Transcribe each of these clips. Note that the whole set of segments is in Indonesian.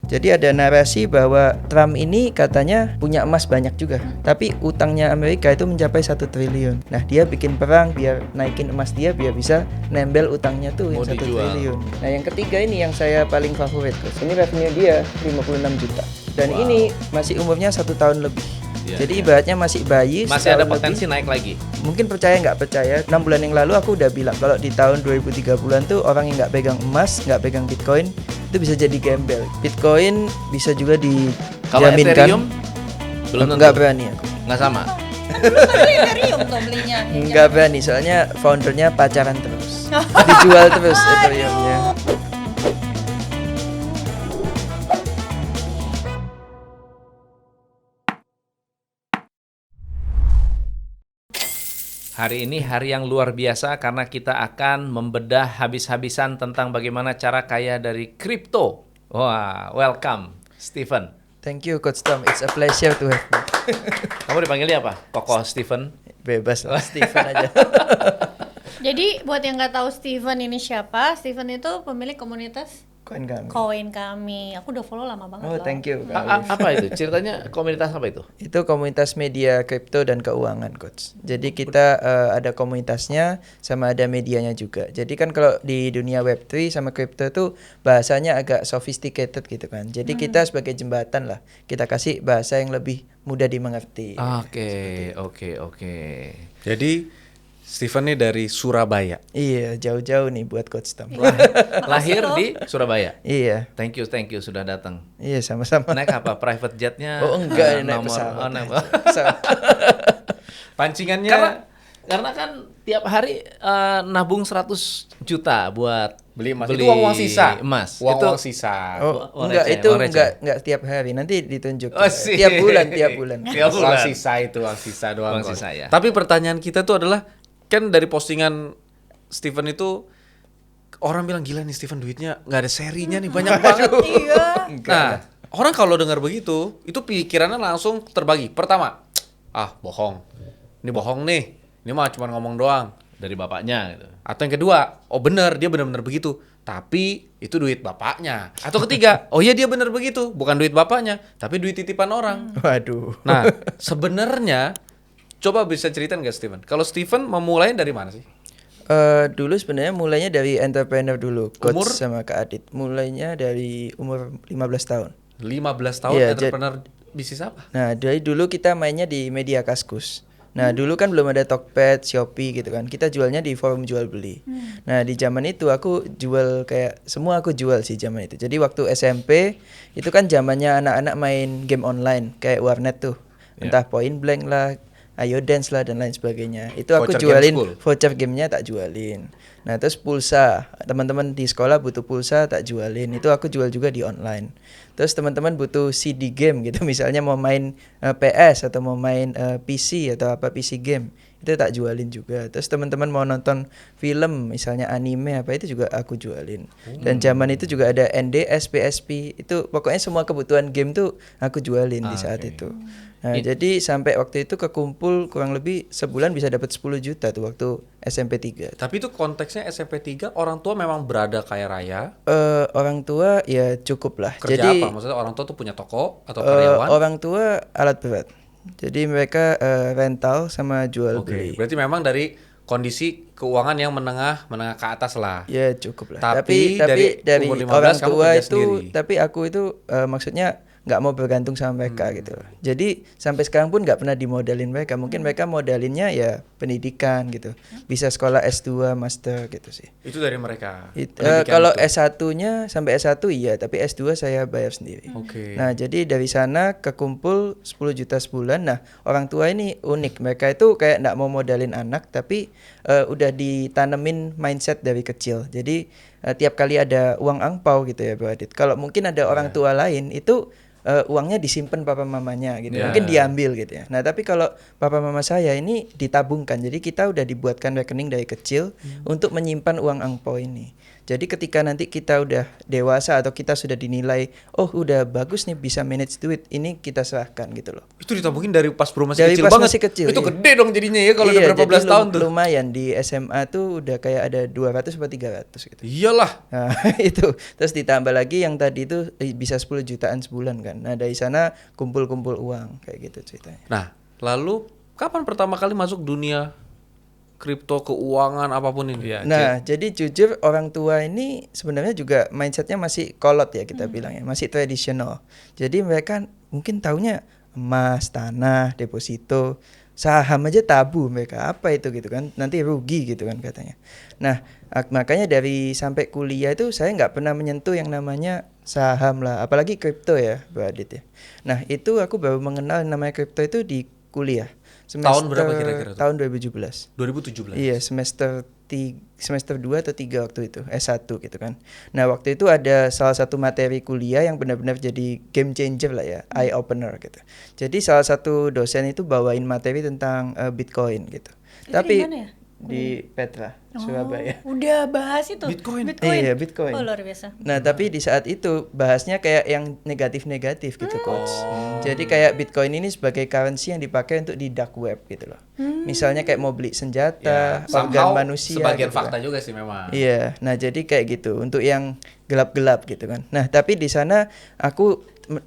Jadi ada narasi bahwa Trump ini katanya punya emas banyak juga, tapi utangnya Amerika itu mencapai 1 triliun. Nah, dia bikin perang biar naikin emas dia biar bisa nembel utangnya tuh yang 1 triliun. Nah, yang ketiga ini yang saya paling favorit, Coach. Ini revenue dia 56 juta. Dan ini masih umurnya 1 tahun lebih. Jadi ibaratnya masih bayi, masih ada potensi lebih, naik lagi. Mungkin percaya nggak percaya, 6 bulan yang lalu aku udah bilang kalau di tahun 2030 tuh orang yang nggak pegang emas, nggak pegang Bitcoin itu bisa jadi gembel. Bitcoin bisa juga dijaminkan. Kalau Ethereum belum tentu. Nggak berani aku. Nggak sama. Ethereum tuh belinya. Nggak berani, soalnya foundernya pacaran terus, dijual terus Ethereumnya. Hari ini hari yang luar biasa karena kita akan membedah habis-habisan tentang bagaimana cara kaya dari kripto. Wah, welcome, Stephen. Thank you, Coach Tom. It's a pleasure to have you. Kamu dipanggilnya apa? Tokoh Stephen? Bebas lah, Stephen aja. Jadi buat yang nggak tahu Stephen ini siapa, Stephen itu pemilik komunitas Koin kami. Aku udah follow lama banget. Oh, loh. thank you. Apa itu? Ceritanya komunitas apa itu? Itu komunitas media kripto dan keuangan, Coach. Jadi kita ada komunitasnya sama ada medianya juga. Jadi kan kalau di dunia Web3 sama kripto tuh bahasanya agak sophisticated gitu kan. Jadi kita sebagai jembatan lah. Kita kasih bahasa yang lebih mudah dimengerti. Oke. Jadi Stephen nih dari Surabaya. Iya, jauh-jauh nih buat Coach Tom. Lahir di Surabaya. Iya. Thank you sudah datang. Iya, sama-sama. Naik apa? Private jetnya? Oh enggak, naik pesawat. Pancingannya karena kan tiap hari nabung 100 juta buat beli emas. Itu uang sisa. Emas. Uang sisa. Oh, enggak, itu enggak tiap hari. Nanti ditunjuk. Tiap bulan. Uang sisa itu uang sisa doang. Uang sisa ya. Tapi pertanyaan kita tuh adalah kan dari postingan Stephen itu orang bilang gila nih Stephen duitnya nggak ada serinya nih banyak banget. Iya. Nah, orang kalau dengar begitu, itu pikirannya langsung terbagi. Pertama, bohong. Ini bohong nih. Ini mah cuma ngomong doang dari bapaknya gitu. Atau yang kedua, oh benar dia benar-benar begitu. Tapi itu duit bapaknya. Atau ketiga, oh iya dia benar begitu, bukan duit bapaknya, tapi duit titipan orang. Waduh. Nah, sebenarnya coba bisa ceritain nggak Stephen? Kalau Stephen memulai dari mana sih? Dulu sebenarnya mulainya dari entrepreneur dulu, Coach Umur? sama Kak Adit. Mulainya dari umur 15 tahun. 15 tahun Iya, entrepreneur bisnis apa? Nah, dari dulu kita mainnya di media Kaskus. Nah, dulu kan belum ada Tokped, Shopee gitu kan. Kita jualnya di forum jual beli. Nah, di zaman itu aku jual semua aku jual sih zaman itu. Jadi waktu SMP itu kan zamannya anak-anak main game online kayak warnet tuh. Entah Point Blank lah, Ayo Dance lah dan lain sebagainya. Itu aku Voucher jualin game voucher gamenya tak jualin. Nah terus pulsa, teman-teman di sekolah butuh pulsa tak jualin. Itu aku jual juga di online. Terus teman-teman butuh CD game gitu, misalnya mau main PS atau mau main PC atau apa PC game, itu tak jualin juga. Terus teman-teman mau nonton film, misalnya anime apa itu juga aku jualin. Dan zaman itu juga ada NDS, PSP, itu pokoknya semua kebutuhan game tuh aku jualin di saat itu. Nah, jadi sampai waktu itu kekumpul kurang lebih sebulan bisa dapat 10 juta tuh waktu SMP 3. Tapi itu konteksnya SMP 3 orang tua memang berada kaya raya. Orang tua ya cukup lah. Kerja Jadi apa? Maksudnya orang tua tuh punya toko atau karyawan? Orang tua alat berat. Jadi mereka rental sama jual beli. Berarti memang dari kondisi keuangan yang menengah ke atas lah. Ya cukup lah. Tapi dari umur 15 orang kamu tua kerja itu, sendiri. tapi aku itu maksudnya nggak mau bergantung sama mereka gitu. Jadi sampai sekarang pun nggak pernah dimodalin mereka. Mungkin mereka modalinnya ya pendidikan gitu. Bisa sekolah S2, master gitu sih. Itu dari mereka. Kalau S1-nya sampai S1 iya, tapi S2 saya bayar sendiri. Nah, jadi dari sana kekumpul 10 juta sebulan. Nah, orang tua ini unik. Mereka itu kayak nggak mau modalin anak, tapi udah ditanemin mindset dari kecil. Jadi tiap kali ada uang angpau gitu ya, Bro Adit. Kalau mungkin ada orang tua lain itu uangnya disimpan papa mamanya gitu. Ya. Mungkin diambil gitu ya. Nah, tapi kalau papa mama saya ini ditabungkan. Jadi kita udah dibuatkan rekening dari kecil untuk menyimpan uang angpau ini. Jadi ketika nanti kita udah dewasa atau kita sudah dinilai, oh udah bagus nih bisa manage duit, ini kita serahkan gitu loh. Itu ditabungin dari pas bro masih Dari kecil pas banget. masih kecil, Itu iya. gede dong jadinya ya kalau udah berapa jadi belas tahun tuh. lumayan di SMA tuh udah kayak ada 200 atau 300 gitu. Iyalah. Nah, itu. Terus ditambah lagi yang tadi itu bisa 10 jutaan sebulan kan. Nah, dari sana kumpul-kumpul uang kayak gitu ceritanya. Nah, lalu kapan pertama kali masuk dunia kripto, keuangan, apapun ini? Iya, Nah, jadi jujur orang tua ini sebenarnya juga mindsetnya masih kolot ya kita bilang ya, masih tradisional. Jadi mereka mungkin taunya emas, tanah, deposito, saham aja tabu mereka. Apa itu gitu kan? Nanti rugi gitu kan katanya. Nah, makanya dari sampai kuliah itu saya nggak pernah menyentuh yang namanya saham lah, apalagi kripto ya, Bu Adit ya. Nah, itu aku baru mengenal yang namanya kripto itu di kuliah. Tahun berapa kira-kira tuh? Tahun 2017. 2017. Iya, semester 2 atau 3 waktu itu, S1 gitu kan. Nah, waktu itu ada salah satu materi kuliah yang benar-benar jadi game changer lah ya, eye opener gitu. Jadi salah satu dosen itu bawain materi tentang Bitcoin gitu. Itu di mana ya? Di Petra, Surabaya. Udah bahas itu. Bitcoin. Iya, Bitcoin. Oh, luar biasa. Nah, tapi di saat itu bahasnya kayak yang negatif-negatif gitu, Coach. Jadi kayak Bitcoin ini sebagai currency yang dipakai untuk di dark web gitu loh. Misalnya kayak mau beli senjata, organ somehow manusia sebagian gitu fakta kan. juga sih memang. Iya, nah jadi kayak gitu untuk yang gelap-gelap gitu kan. Nah, tapi di sana aku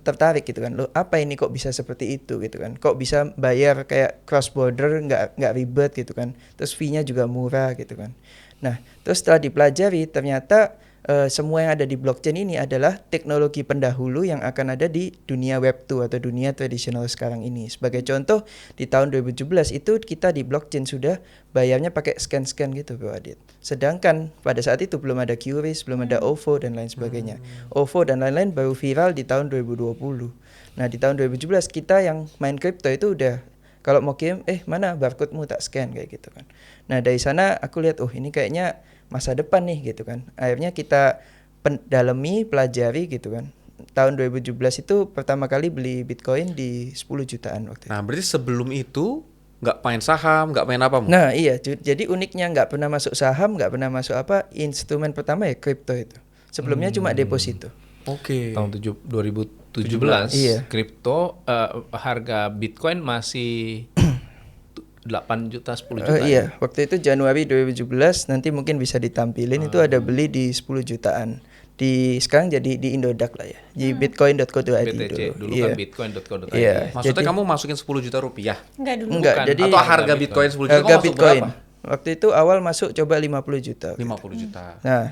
tertarik gitu kan. Loh, apa ini kok bisa seperti itu gitu kan. Kok bisa bayar kayak cross border nggak ribet gitu kan. Terus fee-nya juga murah gitu kan. Nah, terus setelah dipelajari ternyata semua yang ada di blockchain ini adalah teknologi pendahulu yang akan ada di dunia web 2 atau dunia tradisional sekarang ini. Sebagai contoh, di tahun 2017 itu kita di blockchain sudah bayarnya pakai scan-scan gitu, Bro Adit. Sedangkan pada saat itu belum ada QRIS, belum ada OVO dan lain sebagainya. OVO dan lain-lain baru viral di tahun 2020. Nah, di tahun 2017 kita yang main crypto itu udah kalau mau kirim, mana barcode-mu tak scan kayak gitu kan. Nah, dari sana aku lihat, oh ini kayaknya masa depan nih gitu kan. Akhirnya kita dalami, pelajari gitu kan. Tahun 2017 itu pertama kali beli Bitcoin di 10 jutaan waktu itu. Nah, berarti sebelum itu nggak main saham, nggak main apa? Nah, iya. Jadi uniknya nggak pernah masuk saham, nggak pernah masuk apa. Instrumen pertama ya kripto itu. Sebelumnya cuma deposito. Oke. Tahun 2017 Iya. kripto harga Bitcoin masih 8 juta 10 juta. Iya, waktu itu Januari 2017 nanti mungkin bisa ditampilin itu ada beli di 10 jutaan. Sekarang jadi di Indodax lah ya. Di bitcoin.co.id BTC dulu Iya. kan bitcoin.co.id. Iya. Maksudnya Jadi- kamu masukin 10 juta rupiah? Enggak dulu. Enggak, Bukan. jadi Atau harga harga Bitcoin 10 juta harga kamu masuk Bitcoin. berapa? Waktu itu awal masuk coba 50 juta. 50 juta. Nah,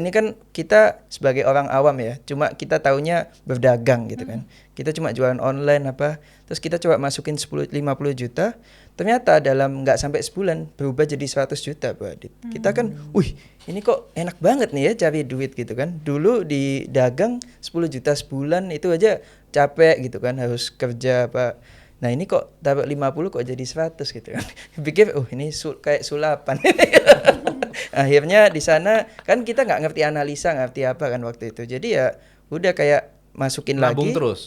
ini kan kita sebagai orang awam ya, cuma kita taunya berdagang gitu kan. Kita cuma jualan online apa, terus kita coba masukin 50 juta, ternyata dalam nggak sampai sebulan berubah jadi 100 juta, Bu Adit. Kita kan, wih, ini kok enak banget nih ya cari duit gitu kan. Dulu di dagang 10 juta sebulan itu aja capek gitu kan, harus kerja apa. Nah, ini kok dapat 50 kok jadi 100 gitu kan. Pikir, ini kayak sulapan. Akhirnya di sana kan kita nggak ngerti analisa, ngerti apa kan waktu itu. Jadi ya udah kayak masukin Nabung lagi. terus,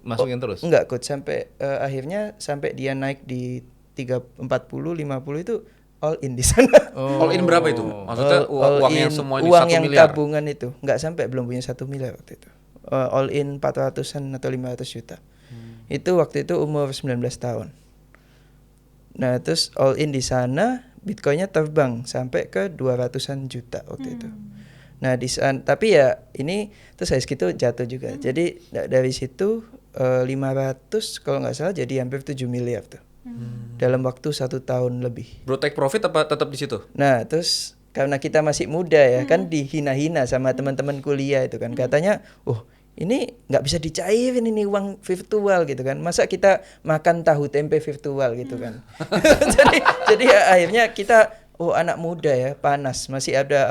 masukin terus. Enggak, Coach, sampai akhirnya sampai dia naik di 40 50 itu all in di sana. All in berapa itu? Maksudnya All uang yang in, semua ini uang 1 yang miliar? tabungan itu nggak sampai, belum punya 1 miliar waktu itu. All in 400-an atau 500 juta. Itu waktu itu umur 19 tahun. Nah, terus all in di sana Bitcoinnya terbang sampai ke 200-an juta waktu itu. Nah, di sana, tapi ya ini terus saya segitu jatuh juga. Jadi dari situ 500 kalau nggak salah jadi hampir 7 miliar tuh. Dalam waktu 1 tahun lebih. Bro take profit apa tetap di situ? Nah, terus karena kita masih muda ya, kan dihina-hina sama teman-teman kuliah itu kan. Katanya, ini nggak bisa dicairin ini uang virtual gitu kan. Masa kita makan tahu tempe virtual gitu kan. jadi ya, akhirnya kita, anak muda ya, panas, masih ada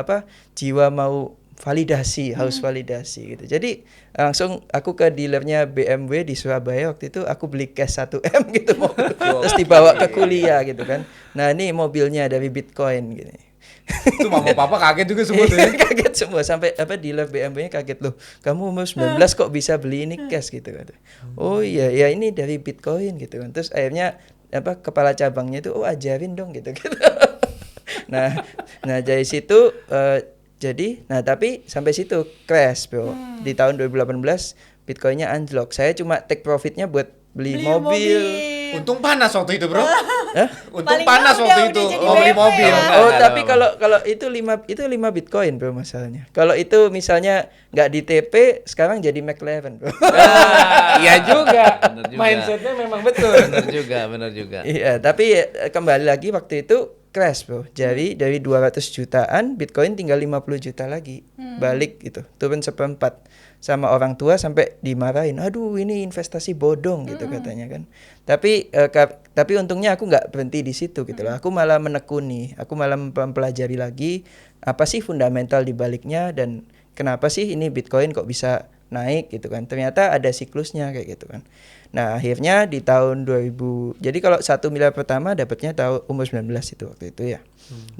jiwa mau validasi, haus validasi gitu. Jadi langsung aku ke dealernya BMW di Surabaya waktu itu, aku beli cash 1M gitu mobil. Terus dibawa ke kuliah gitu kan. Nah, ini mobilnya dari Bitcoin gini. Itu mama papa kaget juga semua tuh ya. Kaget semua sampai di live BMB-nya kaget loh. Kamu umur 19 kok bisa beli ini cash gitu kan. Oh iya, ya ini dari Bitcoin gitu kan. Terus akhirnya kepala cabangnya itu ajarin dong gitu. Nah dari situ tapi sampai situ crash, Bro. Di tahun 2018 Bitcoinnya anjlok. Saya cuma take profitnya buat beli mobil. Untung panas waktu itu, Bro. Hah? Untung Paling panas nggak waktu udah itu. jadi Oh, beli BP. mobil. Oh, tapi kalau itu 5 Bitcoin, Bro, masalahnya. Kalau itu misalnya nggak di TP, sekarang jadi McLaren, Bro. Iya juga. Bener juga. Mindsetnya memang betul. Bener juga. Iya, tapi kembali lagi waktu itu crash, Bro. Jadi dari 200 jutaan Bitcoin tinggal 50 juta lagi. Balik gitu. Turun seperempat. Sama orang tua sampai dimarahin. Aduh, ini investasi bodong gitu katanya kan. Tapi untungnya aku nggak berhenti di situ gitu loh. Aku malah menekuni. Aku malah mempelajari lagi apa sih fundamental di baliknya dan kenapa sih ini Bitcoin kok bisa naik gitu kan. Ternyata ada siklusnya kayak gitu kan. Nah, akhirnya di tahun 2000. Jadi kalau 1 miliar pertama dapatnya tahun umur 19 itu waktu itu ya.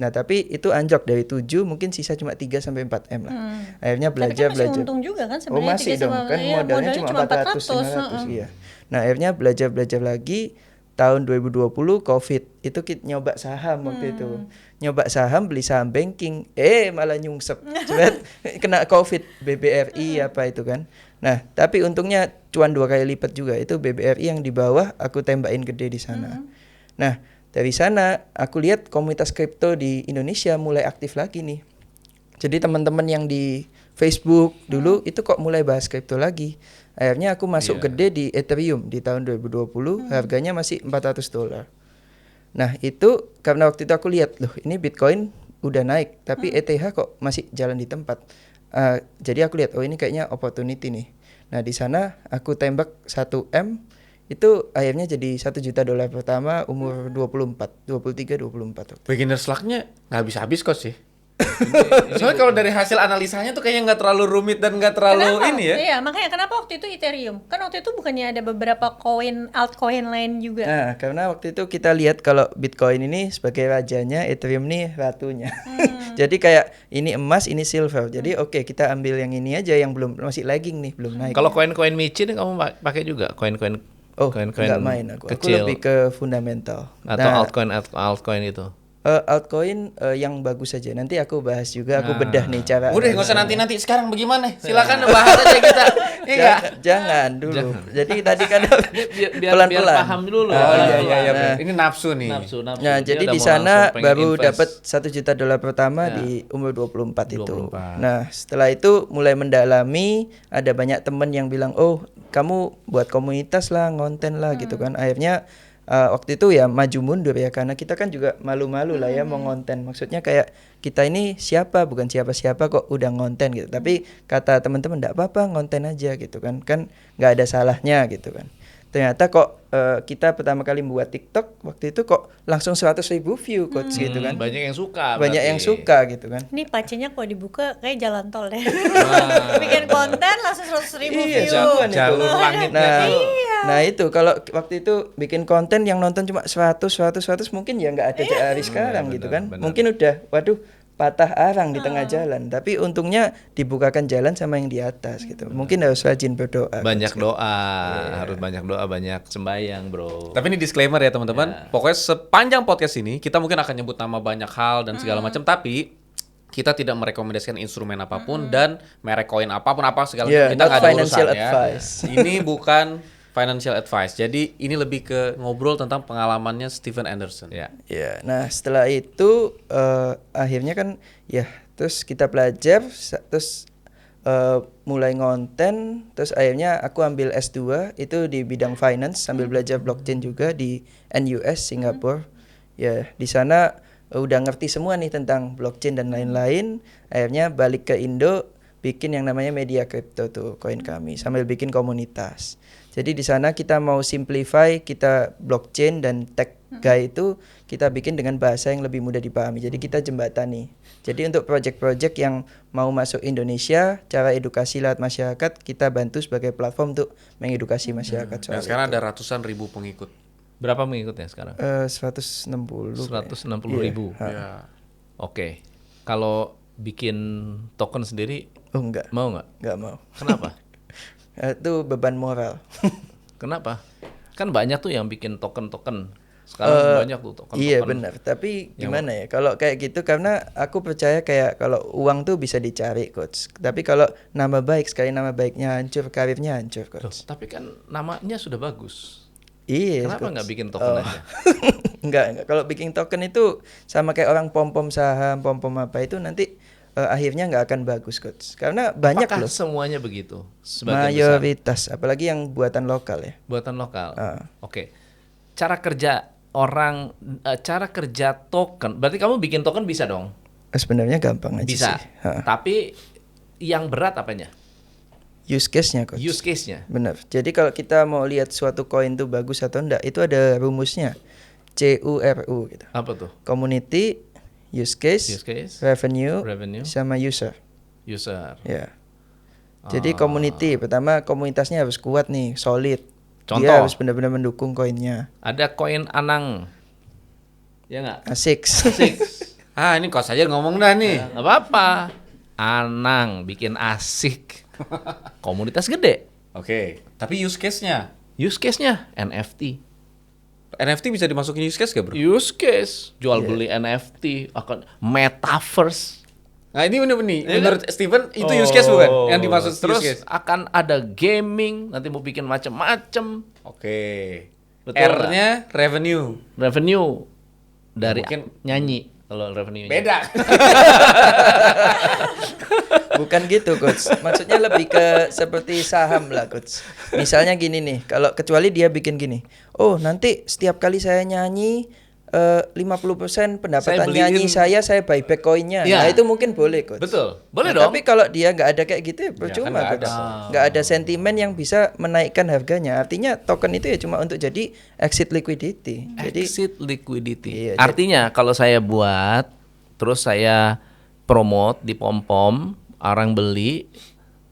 Nah, tapi itu anjlok dari 7 mungkin sisa cuma 3 sampai 4 M lah. Akhirnya belajar. Tapi kan masih untung juga kan sebenarnya. Masih dong. Kan modalnya cuma 400 500 iya. Nah, akhirnya belajar lagi tahun 2020 Covid. Itu kita nyoba saham waktu itu. Nyoba saham, beli saham banking. Malah nyungsep. Cepet kena Covid, BBRI apa itu kan. Nah, tapi untungnya cuan 2 kali lipat juga. Itu BBRI yang di bawah aku tembakin gede di sana. Nah, dari sana aku lihat komunitas kripto di Indonesia mulai aktif lagi nih. Jadi teman-teman yang di Facebook dulu itu kok mulai bahas kripto lagi. Akhirnya aku masuk gede di Ethereum di tahun 2020, harganya masih $400. Nah, itu karena waktu itu aku lihat, loh ini Bitcoin udah naik, tapi ETH kok masih jalan di tempat. Jadi aku lihat, oh ini kayaknya opportunity nih. Nah, di sana aku tembak 1 M, itu akhirnya jadi $1 juta pertama umur 23-24. Beginner's luck-nya nggak habis-habis kok sih. Soalnya kalau dari hasil analisanya tuh kayaknya nggak terlalu rumit dan nggak terlalu Kenapa? ini ya. Iya, makanya kenapa waktu itu Ethereum? Kan waktu itu bukannya ada beberapa altcoin lain juga. Nah, karena waktu itu kita lihat kalau Bitcoin ini sebagai rajanya, Ethereum ini ratunya. Jadi kayak ini emas, ini silver. Jadi oke, kita ambil yang ini aja yang masih lagging nih, belum naik. Kalau koin-koin micin kamu pakai juga koin-koin nggak main aku. Aku kecil lebih ke fundamental. atau altcoin itu. Altcoin yang bagus saja. Nanti aku bahas juga, aku bedah nih cara. Udah nggak usah nanti sekarang bagaimana? Silakan bahas aja kita. Jangan dulu. Jadi tadi kan biar pelan-pelan. paham dulu. Oh pelan-pelan. iya. Ini nafsu nih. Nafsu. Nah, Dia jadi udah di mau sana langsung pengen baru invest. dapat $1 juta pertama di umur 24 itu. 24. Nah, setelah itu mulai mendalami, ada banyak teman yang bilang, "Oh, kamu buat komunitas lah, ngonten lah," gitu kan. Akhirnya waktu itu ya maju mundur ya, karena kita kan juga malu-malu lah ya mau ngonten. Maksudnya kayak kita ini siapa, bukan siapa-siapa kok udah ngonten gitu. Tapi kata teman-teman enggak apa-apa ngonten aja gitu kan. Kan nggak ada salahnya gitu kan. Ternyata kok kita pertama kali membuat TikTok waktu itu kok langsung 100.000 view coach gitu kan. Banyak yang suka. Banyak yang suka gitu kan. Ini pacenya kalau dibuka kayak jalan tol deh. Bikin konten langsung 100.000 Iya, view. jagoan itu. Jalur langitnya tuh. Nah itu kalau waktu itu bikin konten yang nonton cuma 100 mungkin ya nggak ada hari sekarang gitu kan. benar. Mungkin udah waduh patah arang di tengah jalan, tapi untungnya dibukakan jalan sama yang di atas gitu. Mungkin harus rajin berdoa. Banyak doa, harus banyak doa, banyak sembahyang, bro. Tapi ini disclaimer ya teman-teman. Pokoknya sepanjang podcast ini kita mungkin akan nyebut nama banyak hal dan segala macam, tapi kita tidak merekomendasikan instrumen apapun dan merek koin apapun segala Yeah, macam. Kita not nggak ada financial urusan ya. advice. Ini bukan financial advice. Jadi ini lebih ke ngobrol tentang pengalamannya Steven Anderson. Ya. Ya, nah setelah itu akhirnya kan ya terus kita belajar, terus mulai ngonten, terus akhirnya aku ambil S2 itu di bidang finance sambil belajar blockchain juga di NUS Singapura. Ya, di sana udah ngerti semua nih tentang blockchain dan lain-lain. Akhirnya balik ke Indo bikin yang namanya media crypto tuh koin kami sambil bikin komunitas. Jadi di sana kita mau simplify, kita blockchain dan tech guy itu kita bikin dengan bahasa yang lebih mudah dipahami. Jadi kita jembatani. Jadi untuk project-project yang mau masuk Indonesia, cara edukasi lewat masyarakat, kita bantu sebagai platform untuk mengedukasi masyarakat soal Dan sekarang itu. ada ratusan ribu pengikut. Berapa mengikutnya sekarang? 160. 160 ribu. Iya. Ya. Oke. Kalau bikin token sendiri Oh enggak, mau nggak? enggak mau. Kenapa? Itu beban moral. Kenapa? Kan banyak tuh yang bikin token-token. Sekarang banyak tuh token-token. Iya benar, tapi gimana ya? Kalau kayak gitu karena aku percaya kayak kalau uang tuh bisa dicari, coach. Tapi kalau nama baik, sekali nama baiknya hancur, karirnya hancur, Loh, coach. tapi kan namanya sudah bagus. Iya. Kenapa coach. nggak bikin token aja? Enggak. Kalau bikin token itu sama kayak orang pom-pom saham, pom-pom apa itu nanti akhirnya nggak akan bagus, coach. Karena banyak Apakah loh. semuanya begitu? Sebagian besar. Mayoritas, apalagi yang buatan lokal ya. Buatan lokal. Ah. Oke. Cara kerja token. Berarti kamu bikin token bisa dong? Sebenarnya gampang aja Bisa. sih. Ha. Tapi yang berat apanya? Use case-nya, coach. Use case-nya. Benar. Jadi kalau kita mau lihat suatu koin itu bagus atau enggak, itu ada rumusnya. CURU gitu. Apa tuh? Community, use case, Use case, revenue, revenue, sama user. user. Ya. Jadi community, pertama komunitasnya harus kuat nih, solid. Contoh. Dia harus benar-benar mendukung koinnya. Ada koin Anang. Ya nggak? Asik. Ini kos aja ngomong dah nih. Nggak apa-apa. Anang bikin asik. Komunitas gede. Oke, tapi use case-nya. Use case-nya NFT. NFT bisa dimasukin use case gak, bro? Use case. Jual beli NFT. Akan metaverse. Nah, ini bener nih. Iya Menurut Steven itu use case bukan? Yang dimaksud Terus use case. akan ada gaming. Nanti mau bikin macem-macem. Oke. Betul R-nya revenue. Revenue. Dari Mungkin- nyanyi. Kalau revenue Beda. Bukan gitu, coach. Maksudnya lebih ke seperti saham lah, coach. Misalnya gini nih, kalau kecuali dia bikin gini. Oh, nanti setiap kali saya nyanyi 50% pendapatan Saya beliin- nyanyi saya buyback koinnya. Iya. Nah, itu mungkin boleh, coach. Betul. Boleh Nah, dong. tapi kalau dia nggak ada kayak gitu ya percuma, nggak coach. ada. Nggak ada sentimen yang bisa menaikkan harganya. Artinya token itu ya cuma untuk jadi exit liquidity. Jadi Exit liquidity. Iya, Artinya kalau saya buat, terus saya promote di pom-pom, orang beli,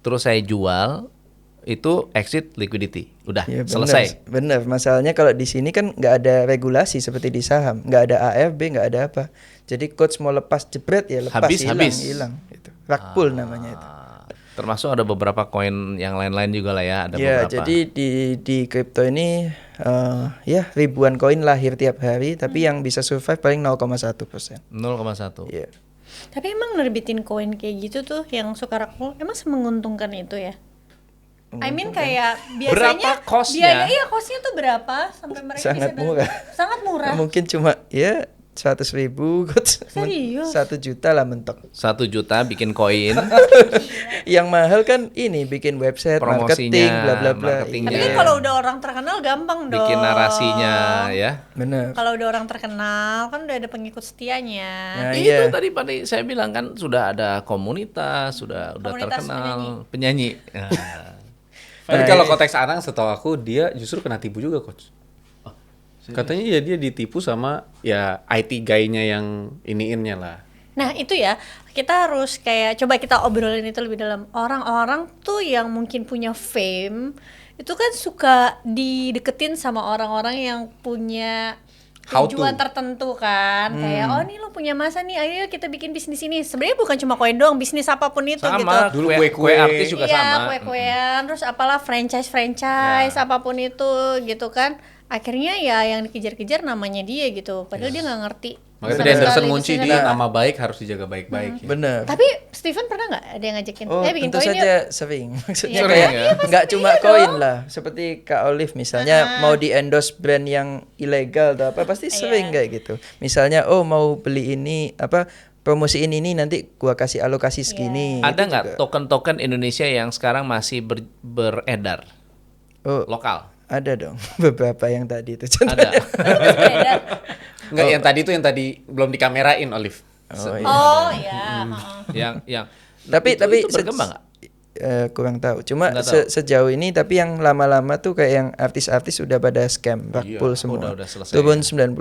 terus saya jual, itu exit liquidity. Udah ya selesai. bener. Masalahnya kalau di sini kan nggak ada regulasi seperti di saham, nggak ada AFB, nggak ada apa. Jadi coach mau lepas jebret ya lepas, Habis. hilang. Itu rug pull namanya itu. Termasuk ada beberapa koin yang lain-lain juga lah ya. Ada Ya, beberapa. jadi di kripto ini ya ribuan koin lahir tiap hari, tapi yang bisa survive paling 0,1%. 0,1. Iya. Tapi emang nerbitin koin kayak gitu tuh yang suka rakul emang semenguntungkan itu ya? I mean kayak biasanya Berapa cost-nya? Iya, cost-nya tuh berapa sampai mereka Sangat bisa murah. Sangat murah. Mungkin cuma ya 100.000 coach. Serius? 1 juta lah mentok. 1 juta bikin koin. Yang mahal kan ini bikin website, Promosinya, marketing, bla bla bla. marketingnya. Tapi kan Iya. kalau udah orang terkenal gampang dong. Bikin narasinya ya. Bener. Kalau udah orang terkenal kan udah ada pengikut setianya. Nah, Itu iya. tadi saya bilang kan sudah ada komunitas, udah Komunitas terkenal penyanyi. Tapi kalau konteks Anang setahu aku dia justru kena tipu juga, coach. Katanya ya dia ditipu sama ya IT guy-nya yang iniinnya lah. Nah itu ya, kita harus kayak coba kita obrolin itu lebih dalam. Orang-orang tuh yang mungkin punya fame itu kan suka dideketin sama orang-orang yang punya How to. tujuan tertentu kan. Kayak oh nih lo punya masa nih, ayo kita bikin bisnis ini. Sebenarnya bukan cuma koin doang, bisnis apapun itu gitu. Sama, Dulu kue kue-kue. artis juga Iya, sama. kue-kuean, terus apalah franchise apapun itu gitu kan. Akhirnya ya yang dikejar-kejar namanya dia gitu. Padahal dia nggak ngerti. Makanya sama tadi Anderson sekali ngunci di bisnisnya. nama baik harus dijaga baik-baik. Ya. Bener. Tapi Steven pernah nggak ada yang ngajakin? Oh, bikin tentu koin saja yuk. sering. Maksudnya Iya, kayak ya? nggak cuma koin lah, seperti Kak Olive misalnya mau di endorse brand yang ilegal atau apa pasti sering kayak gitu. Misalnya oh mau beli ini apa promosiin ini nanti gua kasih alokasi segini. Ada Itu nggak juga. token-token Indonesia yang sekarang masih beredar Oh, lokal? ada dong beberapa yang tadi itu Ada. Beredar. Enggak, yang tadi belum dikamerain, Olive. Oh, iya. Oh ya. heeh. yang Tapi itu berkembang nggak? kurang tahu. Cuma Nggak tahu. sejauh ini tapi yang lama-lama tuh kayak yang artis-artis udah pada scam, rug Iya, pull semua. udah selesai Turun 90%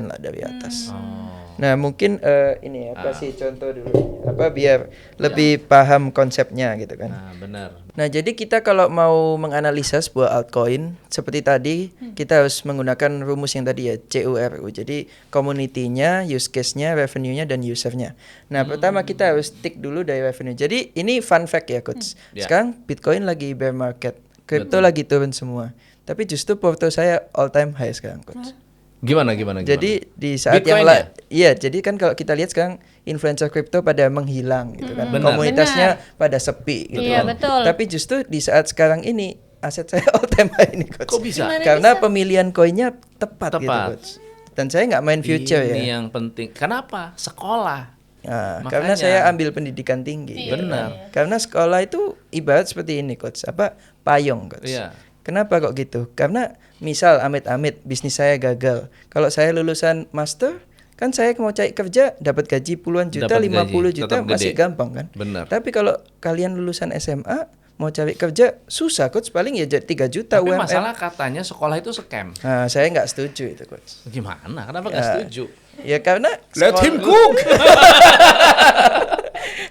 lah dari atas. Oh. Nah, mungkin ini ya, kasih contoh dulu. Apa biar lebih paham konsepnya gitu kan. Nah, benar. Nah, jadi kita kalau mau menganalisa sebuah altcoin seperti tadi, kita harus menggunakan rumus yang tadi ya, CURU. Jadi community-nya, use case-nya, revenue-nya dan user-nya. Nah, pertama kita harus tick dulu dari revenue. Jadi ini fun fact ya, coach. Ya. Sekarang Bitcoin lagi bear market, crypto lagi turun semua. Tapi justru porto saya all time high sekarang, coach. Gimana? Jadi di saat Bitcoin yang iya, jadi kan kalau kita lihat sekarang influencer crypto pada menghilang gitu kan. Benar. Komunitasnya pada sepi gitu Iya, kan. betul. Tapi justru di saat sekarang ini aset saya all time high ini, coach. Kok bisa? Gimana Karena bisa? pemilihan koinnya tepat gitu, Tepat. coach. Dan saya nggak main future Ini ya. yang penting. Kenapa? Sekolah. Nah, Makanya. karena saya ambil pendidikan tinggi. gitu Benar. kan. Karena sekolah itu ibarat seperti ini, coach. Apa? Payung, coach. Iya. Kenapa kok gitu? Karena misal amit-amit bisnis saya gagal. Kalau saya lulusan master, kan saya mau cari kerja dapat gaji puluhan juta, Dapat 50 gaji, juta tetap masih gede. gampang kan? Benar. Tapi kalau kalian lulusan SMA mau cari kerja susah, coach. Paling ya 3 juta Tapi UMR. masalah katanya sekolah itu scam. Nah, saya nggak setuju itu, coach. Gimana? Kenapa nggak Ya. setuju? Ya karena Let sekolah- him cook.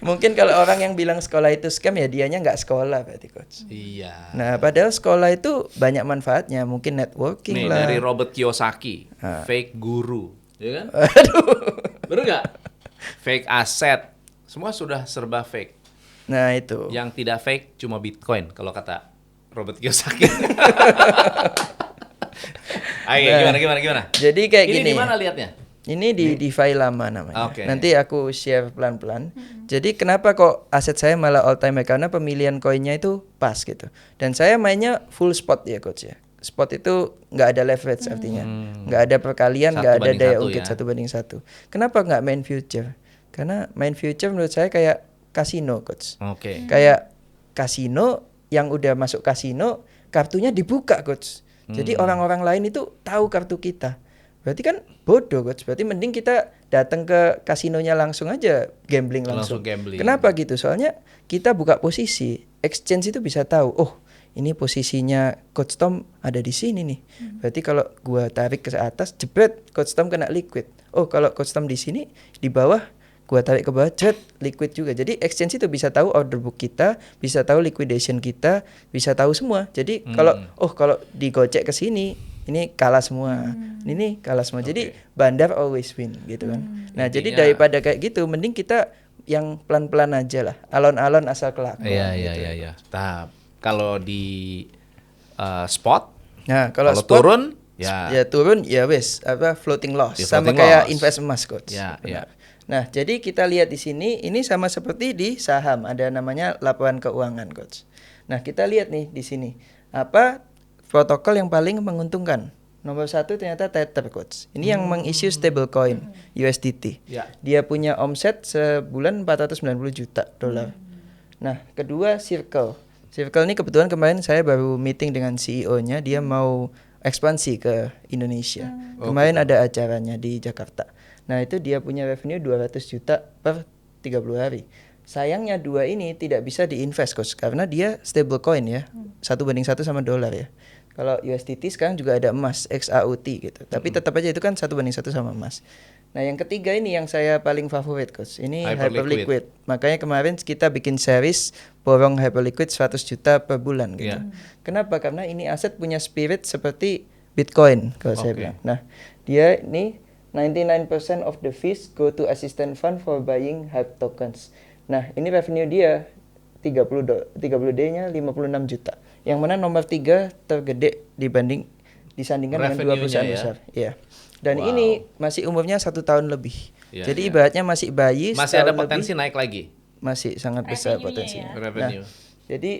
Mungkin kalau orang yang bilang sekolah itu scam ya dianya nggak sekolah berarti, coach. Iya. Nah, padahal sekolah itu banyak manfaatnya, mungkin networking Nih lah. dari Robert Kiyosaki, fake guru, ya kan? Bener nggak? Fake aset, semua sudah serba fake. Nah, itu. Yang tidak fake cuma Bitcoin kalau kata Robert Kiyosaki. Ayo, gimana? Jadi kayak Ini gini. di mana lihatnya? Ini di DeFi lama namanya. Oke. Nanti aku share pelan-pelan. Jadi kenapa kok aset saya malah all time high? Karena pemilihan koinnya itu pas gitu. Dan saya mainnya full spot ya, coach ya. Spot itu nggak ada leverage artinya, nggak ada perkalian, nggak ada 1 banding daya 1 ungkit ya. 1 banding 1. Kenapa nggak main future? Karena main future menurut saya kayak kasino, coach. Oke. Kayak kasino yang udah masuk kasino, kartunya dibuka, coach. Jadi orang-orang lain itu tahu kartu kita. Berarti kan bodoh, coach. Berarti mending kita datang ke kasinonya langsung aja gambling langsung. Langsung gambling. Kenapa gitu? Soalnya kita buka posisi, exchange itu bisa tahu, oh, ini posisinya Coach Tom ada di sini nih. Berarti kalau gua tarik ke atas, jebret, Coach Tom kena liquid. Oh, kalau Coach Tom di sini, di bawah gua tarik ke bawah, jebret, liquid juga. Jadi exchange itu bisa tahu order book kita, bisa tahu liquidation kita, bisa tahu semua. Jadi kalau digocek ke sini, ini kalah semua. Ini kalah semua. Jadi bandar always win gitu kan. Nah, jadi Intinya- daripada kayak gitu mending kita yang pelan-pelan aja lah. Alon-alon asal kelakon. Iya. Tahap. Kalau di spot, Nah, kalau kalau spot, turun, ya. turun ya wes apa floating loss Ya, sama floating kayak loss. invest emas, coach. Ya, Benar. Nah, jadi kita lihat di sini ini sama seperti di saham, ada namanya laporan keuangan, coach. Nah, kita lihat nih di sini apa protokol yang paling menguntungkan. Nomor 1 ternyata Tether, coach. Ini yang mengissue stablecoin USDT. Ya. Dia punya omset sebulan 490 juta dolar. Nah, kedua Circle. Circle ini kebetulan kemarin saya baru meeting dengan CEO-nya, dia mau ekspansi ke Indonesia. Kemarin ada acaranya di Jakarta. Nah, itu dia punya revenue 200 juta per 30 hari. Sayangnya dua ini tidak bisa diinvest, coach, karena dia stablecoin ya. 1 banding 1 sama dolar ya. Kalau USDT sekarang juga ada emas XAUT gitu. Tapi tetap aja itu kan 1 banding 1 sama emas. Nah, yang ketiga ini yang saya paling favorit, coach. Ini Hyperliquid. Hyperliquid. Makanya kemarin kita bikin series borong Hyperliquid 100 juta per bulan gitu. Iya. Kenapa? Karena ini aset punya spirit seperti Bitcoin kalau saya Oke. bilang. Nah, dia ini 99% of the fees go to assistant fund for buying Hype tokens. Nah, ini revenue dia 30D-nya 56 juta. Yang mana nomor 3 tergede disandingkan dengan 2 Revenue-nya perusahaan ya? besar. Iya. Dan Wow. ini masih umurnya 1 tahun lebih. Iya, Jadi iya. ibaratnya masih bayi. Masih ada setahun potensi lebih, naik lagi. masih sangat besar Revenue-nya potensinya. ya? Revenue. Nah, jadi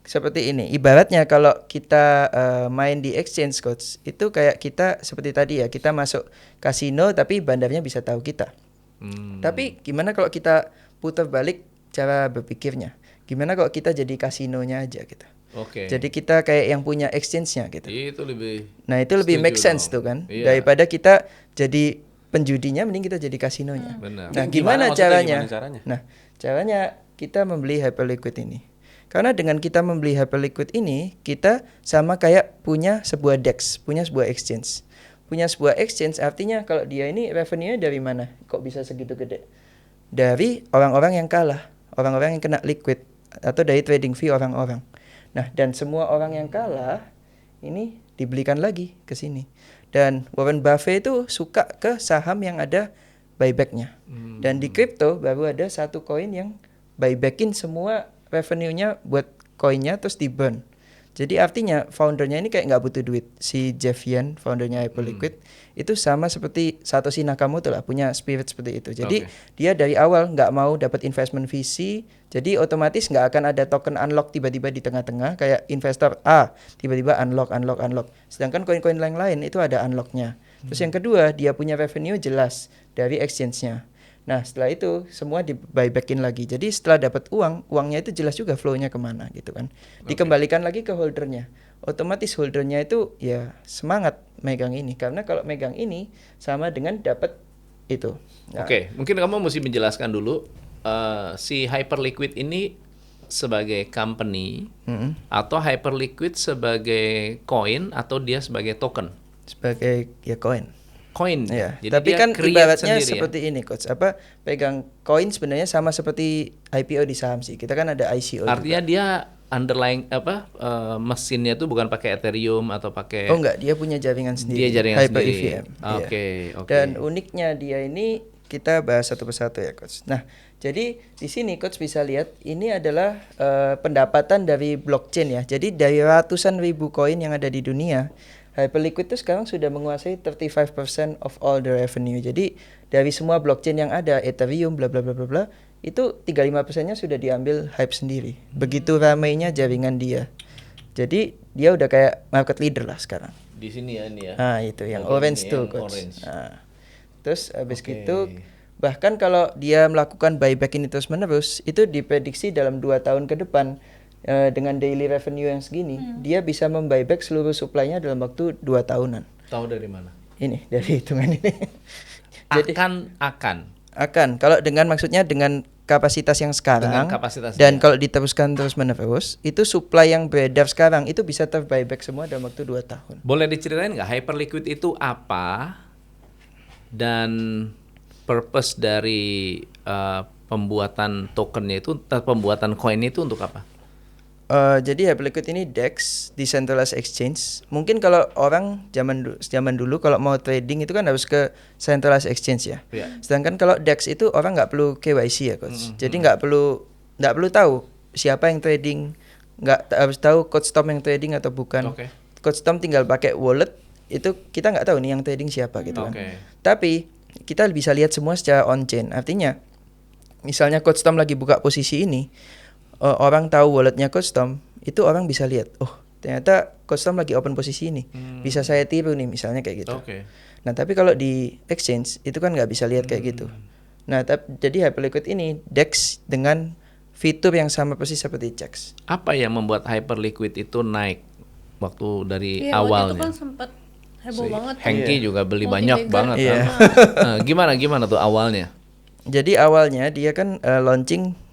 seperti ini. Ibaratnya kalau kita main di exchange, coach, itu kayak kita seperti tadi ya, kita masuk kasino tapi bandarnya bisa tahu kita. Tapi gimana kalau kita putar balik cara berpikirnya? Gimana kalau kita jadi kasinonya aja gitu? Oke. Jadi kita kayak yang punya exchange-nya gitu. Itu lebih. Nah, itu lebih Setuju make sense dong. tuh kan. Iya. Daripada kita jadi penjudinya, mending kita jadi kasinonya. Benar. Nah, Gimana gimana maksudnya, caranya? gimana caranya? Nah, caranya kita membeli Hyperliquid ini. Karena dengan kita membeli Hyperliquid ini, kita sama kayak punya sebuah DEX, punya sebuah exchange. punya sebuah exchange, artinya kalau dia ini revenue-nya dari mana? Kok bisa segitu gede? Dari orang-orang yang kalah, orang-orang yang kena liquid, atau dari trading fee orang-orang. Nah, dan semua orang yang kalah ini dibelikan lagi ke sini. Dan Warren Buffett itu suka ke saham yang ada buyback-nya. Dan di crypto baru ada satu koin yang buybackin semua revenue-nya buat koinnya terus di burn. Jadi artinya foundernya ini kayak nggak butuh duit. Si Jeff Yan, foundernya Hyperliquid, itu sama seperti Satoshi Nakamoto lah, punya spirit seperti itu. Jadi dia dari awal nggak mau dapat investment VC, jadi otomatis nggak akan ada token unlock tiba-tiba di tengah-tengah kayak investor A tiba-tiba unlock. Sedangkan koin-koin lain itu ada unlocknya. Terus yang kedua, dia punya revenue jelas dari exchange-nya. Nah setelah itu semua di buybackin lagi. Jadi setelah dapat uangnya itu jelas juga flow-nya kemana gitu kan. Dikembalikan lagi ke holdernya. Otomatis holdernya itu ya semangat megang ini. Karena kalau megang ini sama dengan dapat itu. Nah, Oke, mungkin kamu mesti menjelaskan dulu si Hyperliquid ini sebagai company atau Hyperliquid sebagai coin atau dia sebagai token? sebagai ya koin. Coin. Ya, Jadi tapi dia kan create ibaratnya sendiri, seperti ini coach. Apa pegang koin sebenarnya sama seperti IPO di saham sih. Kita kan ada ICO. Artinya dia underlying mesinnya itu bukan pakai Ethereum atau pakai Oh enggak, dia punya jaringan sendiri. Dia jaringan Hyper sendiri. EVM. Oke. Dan uniknya dia ini kita bahas satu persatu ya coach. Nah, jadi di sini coach bisa lihat ini adalah pendapatan dari blockchain ya. Jadi dari ratusan ribu koin yang ada di dunia, Hyperliquid itu sekarang sudah menguasai 35% of all the revenue. Jadi dari semua blockchain yang ada, Ethereum bla bla bla bla bla, itu 35%-nya sudah diambil Hype sendiri. Begitu ramainya jaringan dia. Jadi dia udah kayak market leader lah sekarang. di sini ya ini ya. Nah, itu yang Oh, orange ini tuh yang coach. orange. Nah, terus habis gitu bahkan kalau dia melakukan buyback ini terus menerus, itu diprediksi dalam 2 tahun ke depan dengan daily revenue yang segini, dia bisa membuyback seluruh supply-nya dalam waktu 2 tahunan. Tahu dari mana? Ini dari hitungan ini. Jadi akan kalau dengan maksudnya dengan kapasitas yang sekarang Dengan kapasitas dan dia. kalau diteruskan terus menerus, itu supply yang beredar sekarang itu bisa terbuyback semua dalam waktu 2 tahun. Boleh diceritain nggak Hyperliquid itu apa dan purpose dari pembuatan tokennya itu, pembuatan koin itu untuk apa? Jadi Hyperliquid ini DEX, Decentralized Exchange. Mungkin kalau orang zaman dulu kalau mau trading itu kan harus ke Centralized Exchange ya. Iya. Sedangkan kalau DEX itu orang nggak perlu KYC ya coach. Jadi nggak perlu tahu siapa yang trading, nggak harus tahu coach Tom yang trading atau bukan. Oke. Coach Tom tinggal pakai wallet, itu kita nggak tahu nih yang trading siapa gitu kan. Oke. Tapi kita bisa lihat semua secara on chain. Artinya misalnya coach Tom lagi buka posisi ini, orang tahu walletnya Coach Tom, itu orang bisa lihat, oh ternyata Coach Tom lagi open posisi ini, bisa saya tiru nih misalnya kayak gitu. Oke. Nah tapi kalau di exchange itu kan nggak bisa lihat kayak gitu. Nah jadi Hyperliquid ini DEX dengan fitur yang sama persis seperti CHEX. Apa yang membuat Hyperliquid itu naik waktu dari Iya, waktu itu awalnya? kan sempat heboh banget. Hengki juga beli Multi banyak bagger. banget Iya. kan. Gimana tuh awalnya? Jadi awalnya dia kan launching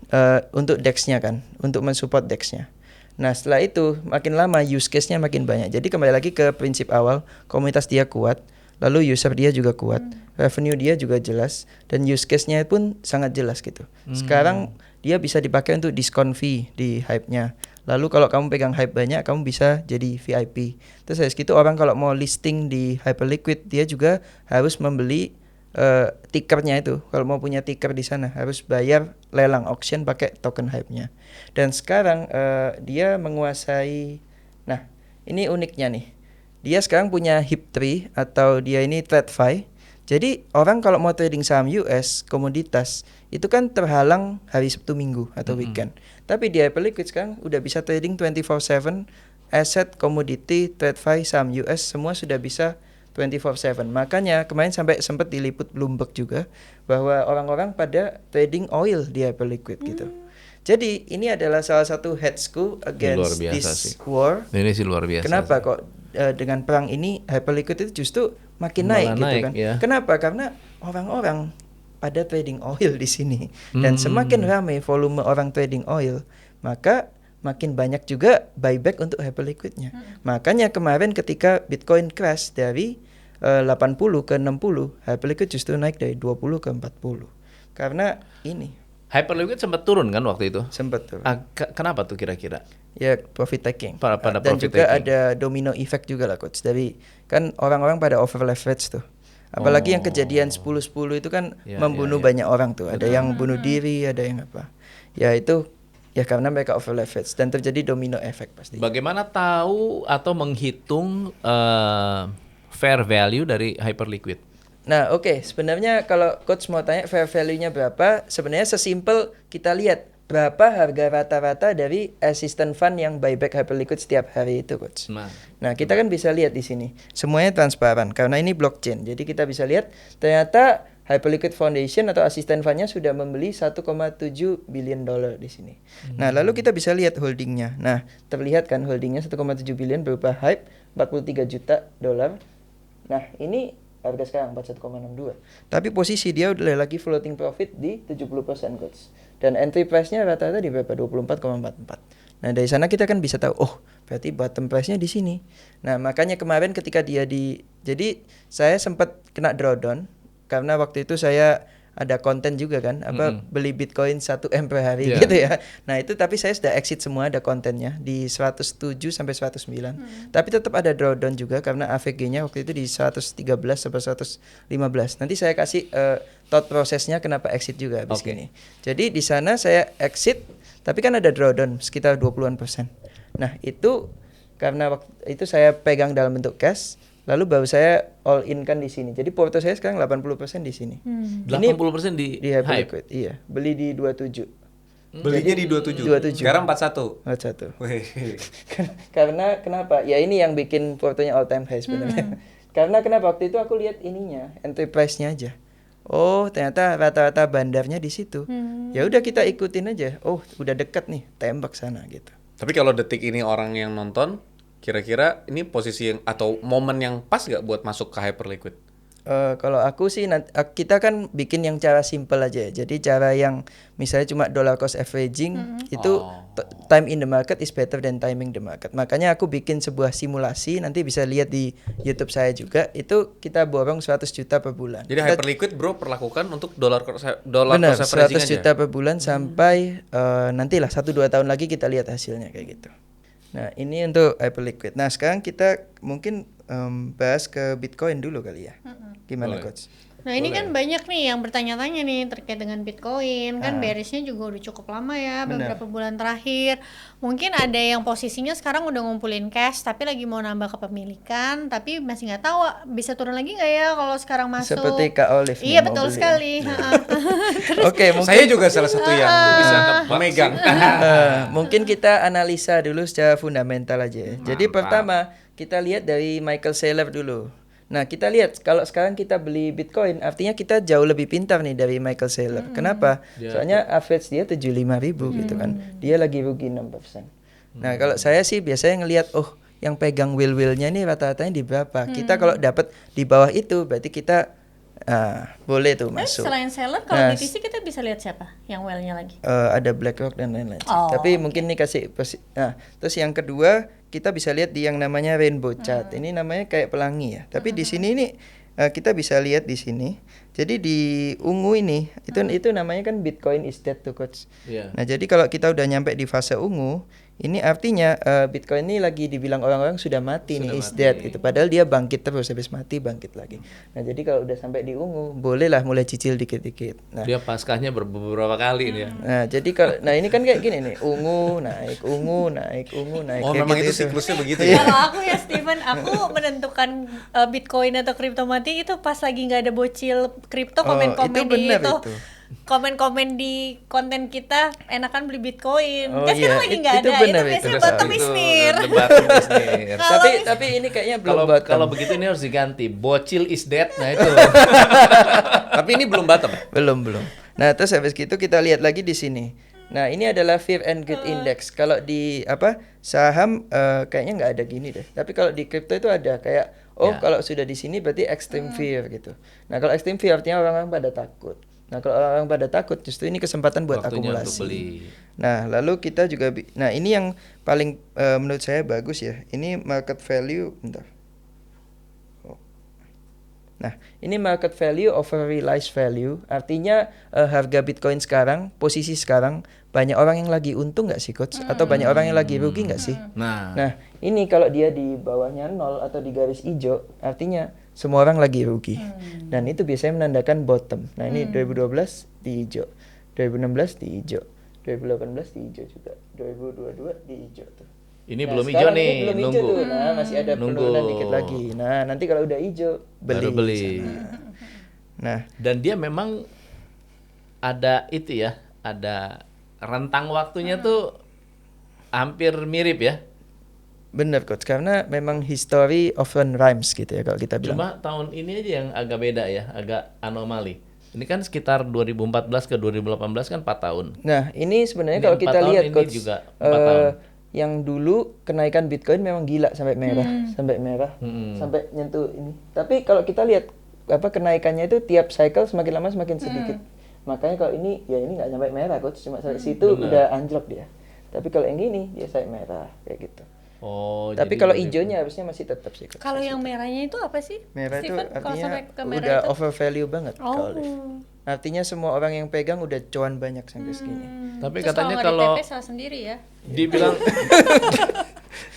untuk DEX-nya kan, untuk mensupport DEX-nya. Nah setelah itu makin lama use case-nya makin banyak. Jadi kembali lagi ke prinsip awal, komunitas dia kuat, lalu user dia juga kuat, revenue dia juga jelas, dan use case-nya pun sangat jelas gitu. Sekarang dia bisa dipakai untuk diskon fee di Hype-nya. Lalu kalau kamu pegang Hype banyak, kamu bisa jadi VIP. Terus habis gitu orang kalau mau listing di Hyperliquid, dia juga harus membeli tickernya itu. Kalau mau punya ticker di sana harus bayar lelang auction pakai token Hype-nya. Dan sekarang dia menguasai. Nah, ini uniknya nih. Dia sekarang punya HIP-3 atau dia ini TradFi. Jadi orang kalau mau trading saham US komoditas itu kan terhalang hari Sabtu Minggu atau weekend. Tapi di Hyperliquid sekarang udah bisa trading 24/7 aset, commodity, TradFi, saham US semua sudah bisa 24/7. Makanya kemarin sampai sempat diliput Bloomberg juga bahwa orang-orang pada trading oil di Hyperliquid gitu. Jadi ini adalah salah satu headsku against Luar biasa this sih. war. Ini sih luar biasa. Kenapa kok dengan perang ini Hyperliquid itu justru makin Malah naik gitu naik, kan? ya. Kenapa? Karena orang-orang pada trading oil di sini dan semakin ramai volume orang trading oil, maka makin banyak juga buyback untuk Hyperliquid-nya. Makanya kemarin ketika Bitcoin crash dari 80 ke 60, Hyperliquid justru naik dari 20 ke 40. Karena ini Hyperliquid sempat turun kan waktu itu? sempat tuh. Kenapa tuh kira-kira? Ya profit taking. Pada Dan profit juga taking. ada domino effect juga lah coach. Dari kan orang-orang pada over leverage tuh. Apalagi yang kejadian 10-10 itu kan Ya, membunuh ya, ya. banyak orang tuh. Ada yang bunuh diri, ada yang apa. Ya itu ya karena mereka over leverage dan terjadi domino effect pasti. Bagaimana tahu atau menghitung fair value dari Hyperliquid? Nah, oke, sebenarnya kalau coach mau tanya fair value-nya berapa, sebenarnya sesimpel kita lihat berapa harga rata-rata dari assistant fund yang buyback Hyperliquid setiap hari itu, coach. Nah, kita kan bisa lihat di sini. Semuanya transparan karena ini blockchain. Jadi kita bisa lihat ternyata Hyperliquid Foundation atau asisten fundnya sudah membeli 1,7 billion dollar di sini. Nah, lalu kita bisa lihat holdingnya. Nah, terlihat kan holdingnya 1,7 billion berupa Hype 43 juta dolar. Nah, ini harga sekarang 41,62. Tapi posisi dia udah lagi floating profit di 70% coach. Dan entry price-nya rata-rata di berapa? 24,44. Nah, dari sana kita kan bisa tahu, oh, berarti bottom price-nya di sini. Nah, makanya kemarin ketika dia jadi saya sempat kena drawdown karena waktu itu saya ada konten juga kan, beli Bitcoin 1 M per hari gitu ya. Nah, itu tapi saya sudah exit semua, ada kontennya di 107 sampai 109. Tapi tetap ada drawdown juga karena AVG-nya waktu itu di 113 sampai 115. Nanti saya kasih thought prosesnya kenapa exit juga habis gini. Jadi di sana saya exit, tapi kan ada drawdown sekitar 20%. Nah, itu karena waktu itu saya pegang dalam bentuk cash. Lalu baru saya all in kan di sini. Jadi porto saya sekarang 80% di sini. 80% di Hyperliquid. Iya, beli di 27. Belinya di 27. 27. Sekarang 41. 41. Wih. Karena kenapa? Ya ini yang bikin portonya all time high sebenarnya. Karena kenapa? Waktu itu aku lihat ininya, entry price-nya aja. Oh, ternyata rata-rata bandarnya di situ. Ya udah kita ikutin aja. Oh, udah dekat nih, tembak sana gitu. Tapi kalau detik ini orang yang nonton, kira-kira ini posisi yang atau momen yang pas gak buat masuk ke Hyperliquid? Kalau aku sih kita kan bikin yang cara simple aja. Jadi cara yang misalnya cuma dollar cost averaging itu time in the market is better than timing the market. Makanya aku bikin sebuah simulasi, nanti bisa lihat di YouTube saya juga. Itu kita borong 100 juta per bulan. Jadi Hyperliquid bro perlakukan untuk dollar cost Benar, averaging 100 aja? juta per bulan sampai nantilah 1-2 tahun lagi kita lihat hasilnya kayak gitu. Nah, ini untuk Hyperliquid. Nah, sekarang kita mungkin bahas ke Bitcoin dulu kali ya. Gimana, Boleh. Coach? Nah ini kan banyak nih yang bertanya-tanya nih terkait dengan Bitcoin kan Ah. bearisnya juga udah cukup lama ya Benar. beberapa bulan terakhir. Mungkin ada yang posisinya sekarang udah ngumpulin cash tapi lagi mau nambah kepemilikan tapi masih nggak tahu bisa turun lagi nggak ya kalau sekarang masuk. Seperti Kak Olive nih, Iya mau betul beli ya. sekali. Oke, mungkin Saya juga salah satu yang bisa memegang. mungkin kita analisa dulu secara fundamental aja ya. Jadi Mantap. pertama kita lihat dari Michael Saylor dulu. Nah, kita lihat kalau sekarang kita beli Bitcoin, artinya kita jauh lebih pintar nih dari Michael Saylor. Kenapa? Soalnya average dia 75.000 gitu kan. Dia lagi rugi 6%. Nah, kalau saya sih biasanya ngelihat yang pegang will-willnya nih rata-ratanya di berapa. Kita kalau dapat di bawah itu berarti kita boleh tuh Tapi masuk. selain seller kalau Nah, BTC kita bisa lihat siapa yang well-nya lagi. ada BlackRock dan lain-lain. Oh, Tapi mungkin nih nah, terus yang kedua kita bisa lihat di yang namanya rainbow chart. Ini namanya kayak pelangi ya. Tapi di sini ini kita bisa lihat di sini. Jadi di ungu ini itu namanya kan Bitcoin is dead tuh coach. Iya. Nah, jadi kalau kita udah nyampe di fase ungu, ini artinya Bitcoin ini lagi dibilang orang-orang sudah mati nih, is dead gitu. Padahal dia bangkit terus, habis mati bangkit lagi. Nah, jadi kalau udah sampai di ungu, bolehlah mulai cicil dikit-dikit. Nah, Dia paskahnya beberapa kali nih ya. nah, jadi kalau ini kan kayak gini nih, ungu naik, ungu naik, ungu naik. Oh kayak memang gitu itu siklusnya begitu ya? Kalau aku ya Steven, aku menentukan Bitcoin atau kripto mati itu pas lagi nggak ada bocil kripto komen-komen itu di benar itu. itu. Komen-komen di konten kita enakan beli Bitcoin. Oh, kan sekarang iya, lagi nggak itu ada. benar, Itu itu biasanya benar. bottom is near. Debat bisnis. Tapi ini kayaknya belum Kalau bottom. kalau begitu ini harus diganti. Bocil is dead. Nah itu. Tapi ini belum bottom. belum. Nah, terus habis gitu kita lihat lagi di sini. Nah, ini adalah Fear and Greed Index. Kalau di saham kayaknya nggak ada gini deh. Tapi kalau di kripto itu ada kayak Ya. kalau sudah di sini berarti extreme fear gitu. Nah, kalau extreme fear artinya orang-orang pada takut. Nah, kalau orang pada takut justru ini kesempatan buat Waktunya akumulasi. untuk beli. Nah, lalu kita juga nah, ini yang paling menurut saya bagus ya. Ini market value bentar. Oh. Nah, ini market value over realized value, artinya harga Bitcoin sekarang, posisi sekarang, banyak orang yang lagi untung nggak sih Coach? Atau banyak orang yang lagi rugi nggak sih? Nah, Nah, ini kalau dia di bawahnya 0 atau di garis hijau, artinya semua orang lagi rugi. Dan itu biasanya menandakan bottom. Nah, ini 2012 di hijau, 2016 di hijau, 2018 di hijau juga, 2022 di hijau tuh. ini Nah, belum hijau sekarang nih, ini belum hijau nunggu. tuh. Nah, masih ada Nunggu. penurunan dikit lagi. Nah, nanti kalau udah hijau, Baru beli. Nah, Dan dia memang ada itu ya, ada rentang waktunya tuh hampir mirip ya. bener Coach, karena memang history often rhymes gitu ya kalau kita bilang. Cuma tahun ini aja yang agak beda ya, agak anomali. Ini kan sekitar 2014 ke 2018 kan 4 tahun. Nah, ini sebenarnya Ini kalau 4 kita tahun, lihat ini Coach, juga 4 tahun. yang dulu kenaikan Bitcoin memang gila sampai merah, sampai merah, Hmm. sampai nyentuh ini. Tapi kalau kita lihat apa kenaikannya itu tiap cycle semakin lama semakin sedikit. Makanya kalau ini ya ini nggak sampai merah Coach, cuma sampai situ udah anjlok dia. Tapi kalau yang gini dia sampai merah kayak gitu. Oh, Tapi jadi kalau 2000. hijaunya harusnya masih tetap sih Coach. Kalau yang merahnya itu apa sih? Merah itu Steven, kalau artinya sampai ke merah udah itu? over value banget Oh. kalau Liv. Artinya semua orang yang pegang udah cuan banyak sampai segini. Tapi Terus katanya kalau kalau nggak di TP salah sendiri ya. dibilang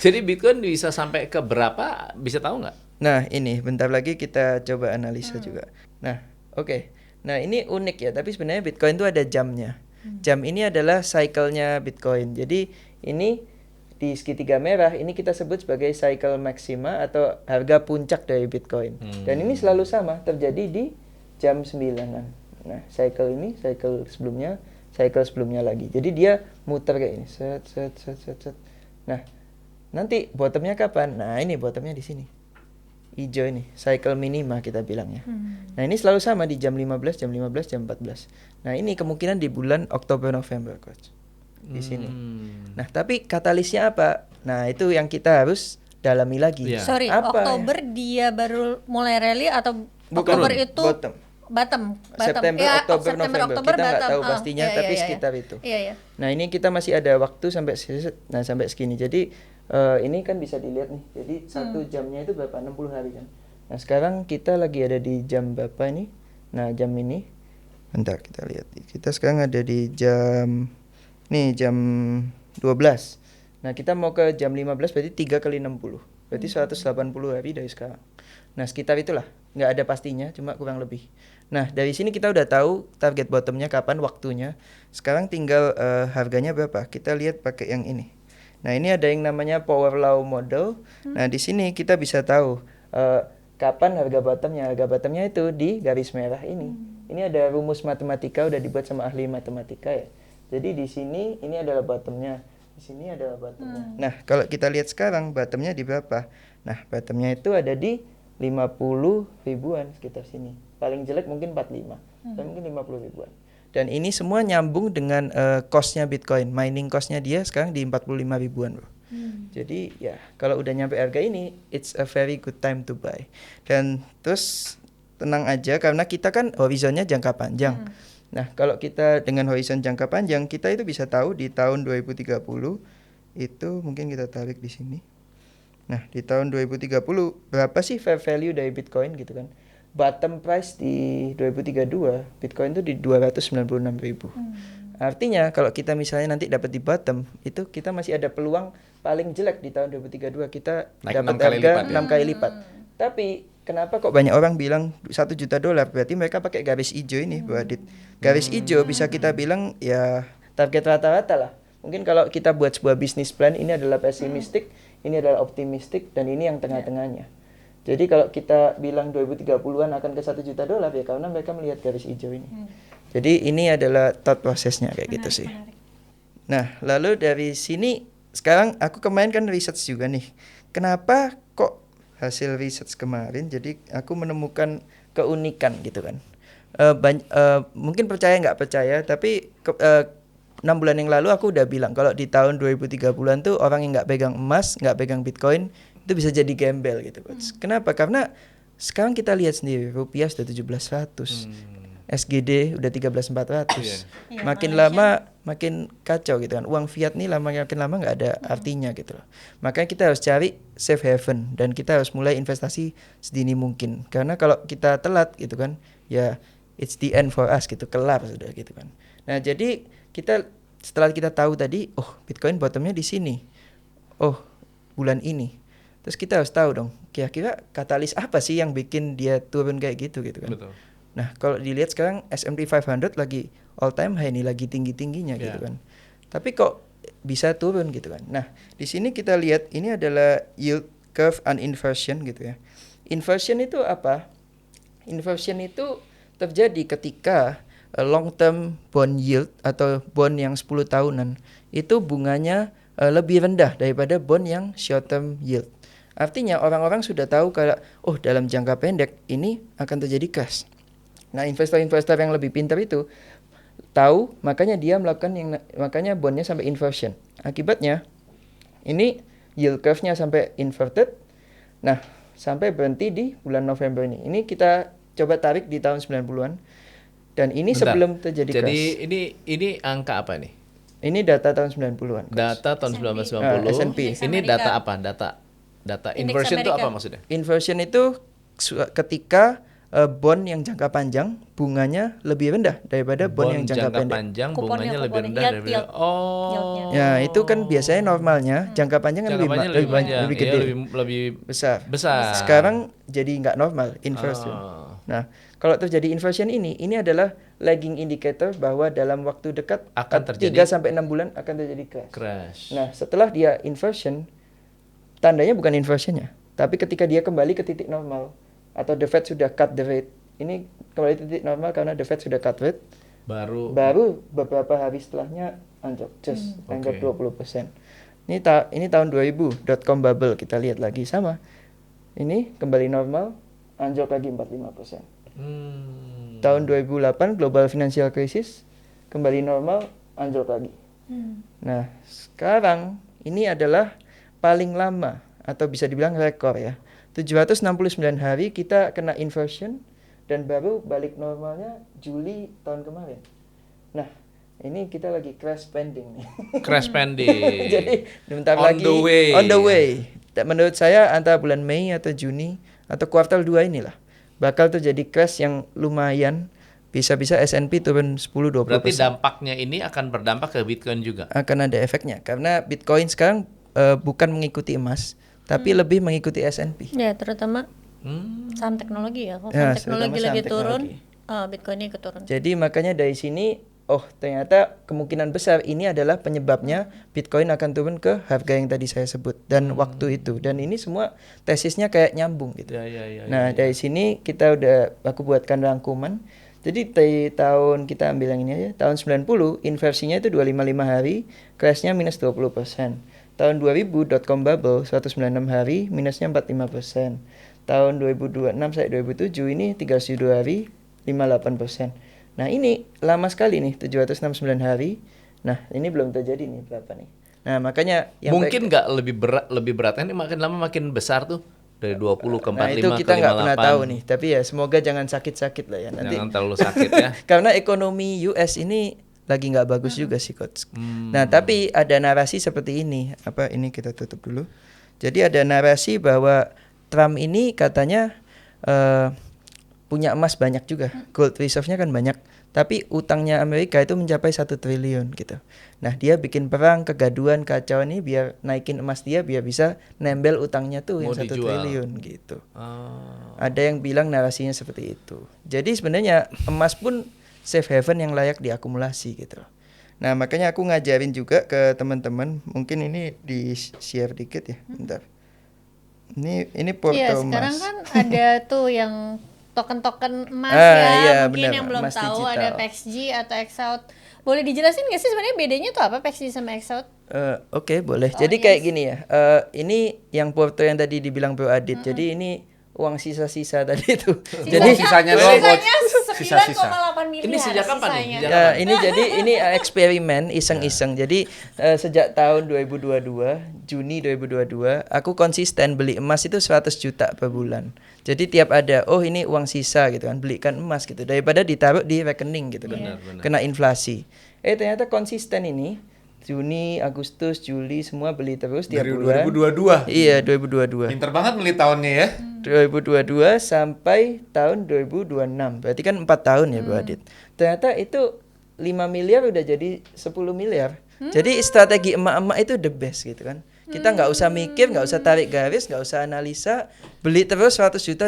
jadi Bitcoin bisa sampai ke berapa? Bisa tahu nggak? Nah, ini bentar lagi kita coba analisa juga. Nah, oke. Nah, ini unik ya, tapi sebenarnya Bitcoin itu ada jamnya. Jam ini adalah cycle-nya Bitcoin. Jadi, ini di segitiga merah ini kita sebut sebagai cycle maxima atau harga puncak dari Bitcoin. Dan ini selalu sama, terjadi di jam 9-an. Nah, cycle ini, cycle sebelumnya lagi. Jadi dia muter kayak ini. Set, set, set, set, set. Nah, nanti bottomnya kapan? Nah, ini bottomnya di sini. Hijau ini, cycle minima kita bilangnya. Nah, ini selalu sama di jam 15, jam 15, jam 14. Nah, ini kemungkinan di bulan Oktober November, Coach. Di sini. Nah, tapi katalisnya apa? Nah, itu yang kita harus dalami lagi. Iya. Sorry, Apa Oktober dia baru mulai rally atau Bukan, Oktober itu bottom. bottom. September, Ya, Oktober, September, November. Oktober, Kita nggak bottom. tahu Ah, pastinya, iya, tapi iya, iya. sekitar itu. Iya, iya. Nah, ini kita masih ada waktu sampai sampai segini. Jadi ini kan bisa dilihat nih. Jadi satu jamnya itu berapa? 60 hari kan. Nah, sekarang kita lagi ada di jam berapa ini? Nah, jam ini. Bentar kita lihat. Kita sekarang ada di jam jam 12. Nah, kita mau ke jam 15 berarti 3 kali 60. Berarti 180 hari dari sekarang. Nah, sekitar itulah. Nggak ada pastinya, cuma kurang lebih. Nah, dari sini kita udah tahu target bottomnya kapan, waktunya. Sekarang tinggal harganya berapa. Kita lihat pakai yang ini. Nah, ini ada yang namanya Power Law Model. Nah, di sini kita bisa tahu kapan harga bottomnya. Harga bottomnya itu di garis merah ini. Ini ada rumus matematika udah dibuat sama ahli matematika ya. Jadi di sini ini adalah bottomnya, di sini adalah bottomnya. Nah, kalau kita lihat sekarang bottomnya di berapa? Nah, bottomnya itu ada di 50 ribuan sekitar sini. Paling jelek mungkin 45, dan mungkin 50 ribuan. Dan ini semua nyambung dengan cost-nya Bitcoin. Mining cost-nya dia sekarang di 45 ribuan, bro. Jadi ya kalau udah nyampe harga ini, it's a very good time to buy. Dan terus tenang aja karena kita kan horizonnya jangka panjang. Nah, kalau kita dengan horizon jangka panjang, kita itu bisa tahu di tahun 2030 itu mungkin kita tarik di sini. Nah, di tahun 2030 berapa sih fair value dari Bitcoin gitu kan? Bottom price di 2032 Bitcoin itu di 296.000. Artinya kalau kita misalnya nanti dapat di bottom, itu kita masih ada peluang paling jelek di tahun 2032 kita Naik dapat 6 kali harga lipat ya? 6 kali lipat. Tapi kenapa kok banyak orang bilang $1 juta? Berarti mereka pakai garis hijau ini, Bu Adit. Garis hijau bisa kita bilang ya target rata-rata lah. Mungkin kalau kita buat sebuah bisnis plan, ini adalah pesimistik, ini adalah optimistik, dan ini yang tengah-tengahnya. Jadi kalau kita bilang 2030-an akan ke $1 juta ya karena mereka melihat garis hijau ini. Jadi ini adalah thought prosesnya kayak gitu sih. Nah, lalu dari sini sekarang aku kemarin kan research juga nih. Kenapa kok hasil research kemarin jadi aku menemukan keunikan gitu kan. Mungkin percaya nggak percaya, tapi 6 bulan yang lalu aku udah bilang kalau di tahun 2030-an tuh orang yang nggak pegang emas, nggak pegang Bitcoin itu bisa jadi gembel gitu, Coach. Kenapa? Karena sekarang kita lihat sendiri rupiah sudah 1700. SGD udah 13.400. Iya, Makin Malaysia. lama makin kacau gitu kan. Uang fiat nih makin lama nggak ada artinya gitu loh. Makanya kita harus cari safe haven dan kita harus mulai investasi sedini mungkin. Karena kalau kita telat gitu kan, ya it's the end for us gitu, kelar sudah gitu kan. Nah, jadi kita setelah kita tahu tadi, oh Bitcoin bottomnya di sini. Oh, bulan ini. Terus kita harus tahu dong, kira-kira katalis apa sih yang bikin dia turun kayak gitu kan. Betul. Nah, kalau dilihat sekarang S&P 500 lagi all time high nih, lagi tinggi-tingginya gitu kan. Tapi kok bisa turun gitu kan. Nah, di sini kita lihat ini adalah yield curve uninversion gitu ya. Inversion itu apa? Inversion itu terjadi ketika long term bond yield atau bond yang 10 tahunan itu bunganya lebih rendah daripada bond yang short term yield. Artinya orang-orang sudah tahu kalau oh dalam jangka pendek ini akan terjadi crash. Nah, investor-investor yang lebih pintar itu tahu, makanya dia makanya bondnya sampai inversion. Akibatnya ini yield curve-nya sampai inverted. Nah, sampai berhenti di bulan November ini. Ini kita coba tarik di tahun 90-an. Dan ini Bentar. sebelum terjadi Jadi crash. ini angka apa nih? Ini data tahun 90-an. Data tahun 1990. S&P. Ini Amerika. data apa? Data Indeks inversion itu Amerika. apa maksudnya? Inversion itu ketika bond yang jangka panjang bunganya lebih rendah daripada bond yang jangka pendek. panjang Kuponnya, bunganya lebih kuponnya. rendah Yield, daripada yield. Yieldnya. Ya, itu kan biasanya normalnya jangka panjang kan jangka panjang lebih panjang, lebih iya, gede. lebih besar. besar. Sekarang jadi nggak normal inversion. Oh. Nah, kalau terjadi inversion ini adalah lagging indicator bahwa dalam waktu dekat Akan 3 terjadi sampai 6 bulan akan terjadi crash. crash. Nah, setelah dia inversion, tandanya bukan inversionnya, tapi ketika dia kembali ke titik normal atau the Fed sudah cut the rate. Ini kembali ke titik normal karena the Fed sudah cut rate. Baru beberapa hari setelahnya anjlok, just anjlok 20%. Ini tahun 2000 .com bubble, kita lihat lagi sama. Ini kembali normal, anjlok lagi 45%. Tahun 2008 global financial crisis, kembali normal, anjlok lagi. Nah, sekarang ini adalah paling lama atau bisa dibilang rekor ya. 769 hari kita kena inversion dan baru balik normalnya Juli tahun kemarin. Nah, ini kita lagi crash spending nih. Crash spending. Jadi bentar On lagi the way. on the way. Menurut saya antara bulan Mei atau Juni atau kuartal 2 inilah bakal terjadi crash yang lumayan, bisa-bisa S&P turun 10-20%. Berarti dampaknya ini akan berdampak ke Bitcoin juga. Akan ada efeknya karena Bitcoin sekarang bukan mengikuti emas, tapi lebih mengikuti S&P. Ya, terutama saham teknologi ya. Kalau Ya, saham teknologi terutama lagi saham turun, teknologi. Bitcoinnya ikut turun. Jadi makanya dari sini, oh ternyata kemungkinan besar ini adalah penyebabnya Bitcoin akan turun ke harga yang tadi saya sebut dan waktu itu. Dan ini semua tesisnya kayak nyambung gitu. Ya. Nah, dari sini aku buatkan rangkuman. Jadi dari tahun kita ambil yang ini aja, tahun 90 inversinya itu 255 hari, crashnya minus 20%. Tahun 2000 .com bubble 196 hari, minusnya 45%. Tahun 2026 sampai 2007 ini 32 hari, 58%. Nah, ini lama sekali nih, 769 hari. Nah, ini belum terjadi nih berapa nih. Nah, makanya yang Mungkin nggak lebih beratnya ini makin lama makin besar tuh. Dari 20 ke 45 nah, itu ke kita nggak 58. pernah tahu nih. Tapi ya semoga jangan sakit-sakit lah ya nanti. Jangan terlalu sakit ya. Karena ekonomi US ini lagi nggak bagus juga sih, Coach. Nah, tapi ada narasi seperti ini. Apa ini kita tutup dulu. Jadi ada narasi bahwa Trump ini katanya punya emas banyak juga. Gold reserve-nya kan banyak. Tapi utangnya Amerika itu mencapai 1 triliun gitu. Nah, dia bikin perang, kegaduhan, kacau ini biar naikin emas dia biar bisa nembel utangnya tuh yang Mau 1 dijual. triliun gitu. Oh. Ada yang bilang narasinya seperti itu. Jadi sebenarnya emas pun safe haven yang layak diakumulasi gitu. Nah, makanya aku ngajarin juga ke teman-teman. Mungkin ini di share dikit ya, bentar. Ini porto Iya, emas. sekarang kan ada tuh yang token-token emas iya, mungkin benar, yang belum emas tahu digital. ada PXG atau Xout. Boleh dijelasin nggak sih sebenarnya bedanya tuh apa PXG sama Xout? Oke, boleh. Oh, Jadi yes. kayak gini ya. Ini yang porto yang tadi dibilang Bro Adit. Jadi ini uang sisa-sisa tadi itu. Jadi sisanya doang, Coach. Sisa-sisa. 9,8 miliar Ini sejak kapan nih? sisanya. Sejak Ya, ini jadi ini eksperimen iseng-iseng. Jadi sejak tahun 2022, Juni 2022, aku konsisten beli emas itu 100 juta per bulan. Jadi tiap ada, oh ini uang sisa gitu kan, belikan emas gitu daripada ditaruh di rekening gitu kan. Benar. Kena inflasi. Ternyata konsisten ini Juni, Agustus, Juli semua beli terus tiap Dari bulan. 2022. Iya, 2022. Pinter banget milih tahunnya ya. 2022 sampai tahun 2026. Berarti kan 4 tahun ya Bu Adit. Ternyata itu 5 miliar udah jadi 10 miliar. Jadi strategi emak-emak itu the best gitu kan. Kita nggak usah mikir, nggak usah tarik garis, nggak usah analisa, beli terus 100 juta,